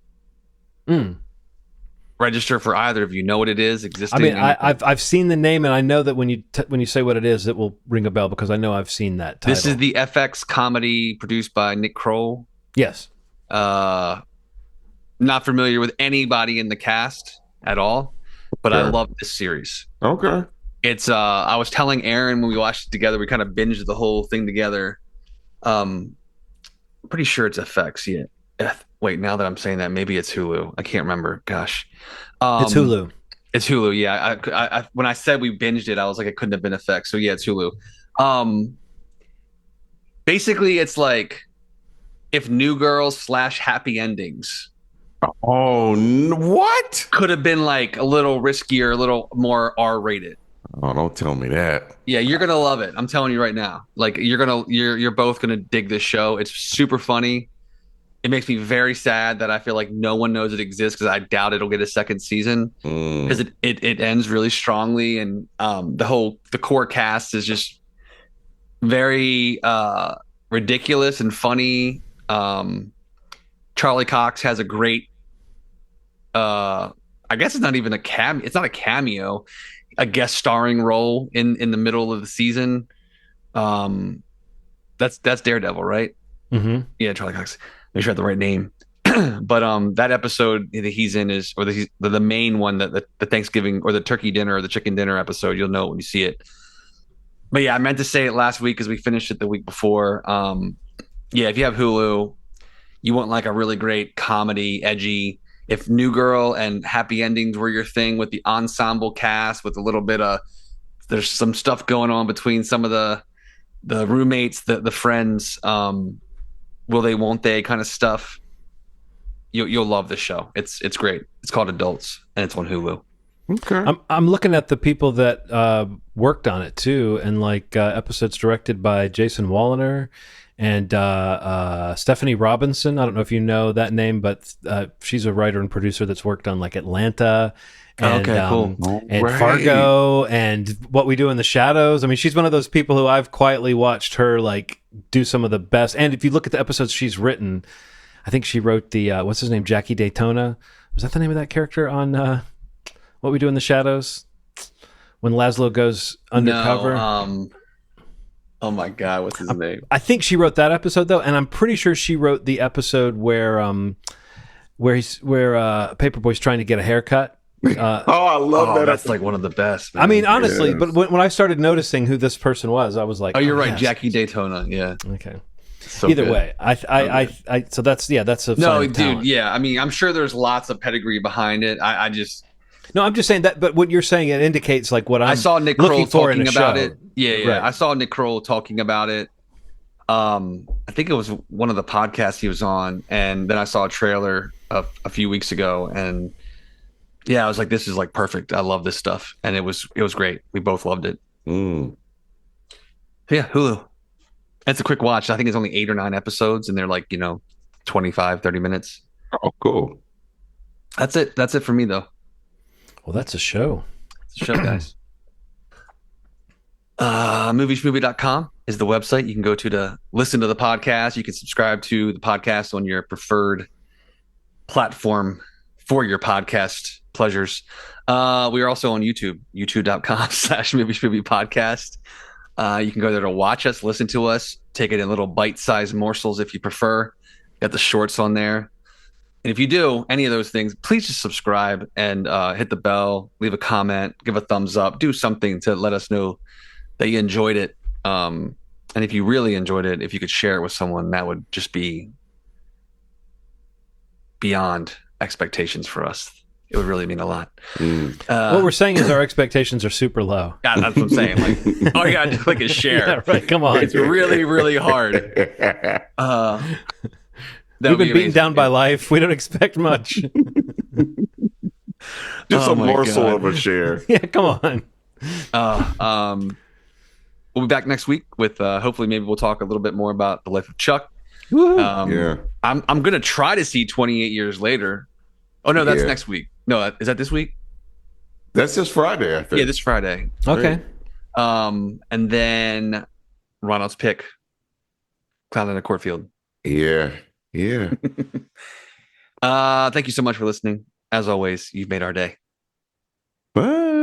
Register for either of you. Know what it is? Existing. I mean, I've seen the name, and I know that when you say what it is, it will ring a bell because I know I've seen that title. This is the FX comedy produced by Nick Kroll. Yes. Not familiar with anybody in the cast at all, but I love this series. Okay. It's I was telling Aaron when we watched it together, we kind of binged the whole thing together. Pretty sure it's FX. Yeah. Wait, now that I'm saying that, maybe it's Hulu. I can't remember. Gosh. It's Hulu. It's Hulu. Yeah. I when I said we binged it, I was like, it couldn't have been FX. So yeah, it's Hulu. Basically, it's like if New Girls / Happy Endings. Oh, what? Could have been like a little riskier, a little more R-rated. Oh, don't tell me that. Yeah, you're gonna love it. I'm telling you right now. Like you're both gonna dig this show. It's super funny. It makes me very sad that I feel like no one knows it exists because I doubt it'll get a second season because it ends really strongly, and the core cast is just very ridiculous and funny. Charlie Cox has a great I guess it's not even a cameo. It's not a cameo. a guest starring role in the middle of the season. That's Daredevil, right? Mm-hmm. Yeah, Charlie Cox. Make sure I have the right name. But that episode that he's in is, or the main one, that the Thanksgiving or the turkey dinner or the chicken dinner episode. You'll know it when you see it. But yeah, I meant to say it last week because we finished it the week before. Yeah, if you have Hulu, you want like a really great comedy, edgy. If New Girl and Happy Endings were your thing, with the ensemble cast, with a little bit of, there's some stuff going on between some of the roommates, the friends, will they, won't they kind of stuff. You'll love this show. It's great. It's called Adults, and it's on Hulu. Okay. I'm looking at the people that worked on it too, and like episodes directed by Jason Walliner and Stephanie Robinson. I don't know if you know that name, but she's a writer and producer that's worked on like Atlanta. And, Okay, cool. And Right. Fargo and What We Do in the Shadows. I mean, she's one of those people who I've quietly watched her like do some of the best. And if you look at the episodes she's written, I think she wrote the what's his name, Jackie Daytona. Was that the name of that character on What We Do in the Shadows? When Laszlo goes undercover. No, oh my God, what's his name? I think she wrote that episode though, and I'm pretty sure she wrote the episode where Paperboy's trying to get a haircut. I love that. That's like one of the best, man. I mean, honestly, Yes. but when I started noticing who this person was, I was like, Oh, you're right, yes. Jackie Daytona. Yeah. Okay. So Either good. way, I so that's a No, sign of dude. talent. Yeah, I mean, I'm sure there's lots of pedigree behind it. I'm just saying that, but what you're saying, it indicates like what I saw Nick Kroll looking for in talking a about show. it. Yeah. Right. I saw Nick Kroll talking about it. I think it was one of the podcasts he was on, and then I saw a trailer a few weeks ago, and yeah, I was like, this is like perfect. I love this stuff, and it was great. We both loved it. Mm. Yeah, Hulu. It's a quick watch. I think it's only 8 or 9 episodes, and they're like 25, 30 minutes. Oh, cool. That's it for me though. Well, that's a show. It's a show, guys. Movieschmovie.com is the website you can go to listen to the podcast. You can subscribe to the podcast on your preferred platform for your podcast pleasures. We are also on YouTube, youtube.com/movie podcast. You can go there to watch us, listen to us, take it in little bite-sized morsels if you prefer. Got the shorts on there. And if you do any of those things, please just subscribe and hit the bell, leave a comment, give a thumbs up, do something to let us know that you enjoyed it. And if you really enjoyed it, if you could share it with someone, that would just be beyond expectations for us. It would really mean a lot. What we're saying is our expectations are super low. God, that's what I'm saying. Like, all you gotta do click is share. Yeah, right. Come on. It's really, really hard. We've been beaten down by life. We don't expect much. Just Oh a my morsel God. of a share. Yeah, come on. We'll be back next week with hopefully maybe we'll talk a little bit more about the life of Chuck. Woo-hoo. Yeah. I'm gonna try to see 28 Years Later. Oh no, that's Yeah. next week. No, is that this week? That's just Friday, I think. Yeah, this Friday. Okay. And then Ronald's pick, Clown in a Cornfield. Yeah. Yeah. Thank you so much for listening. As always, you've made our day. Bye.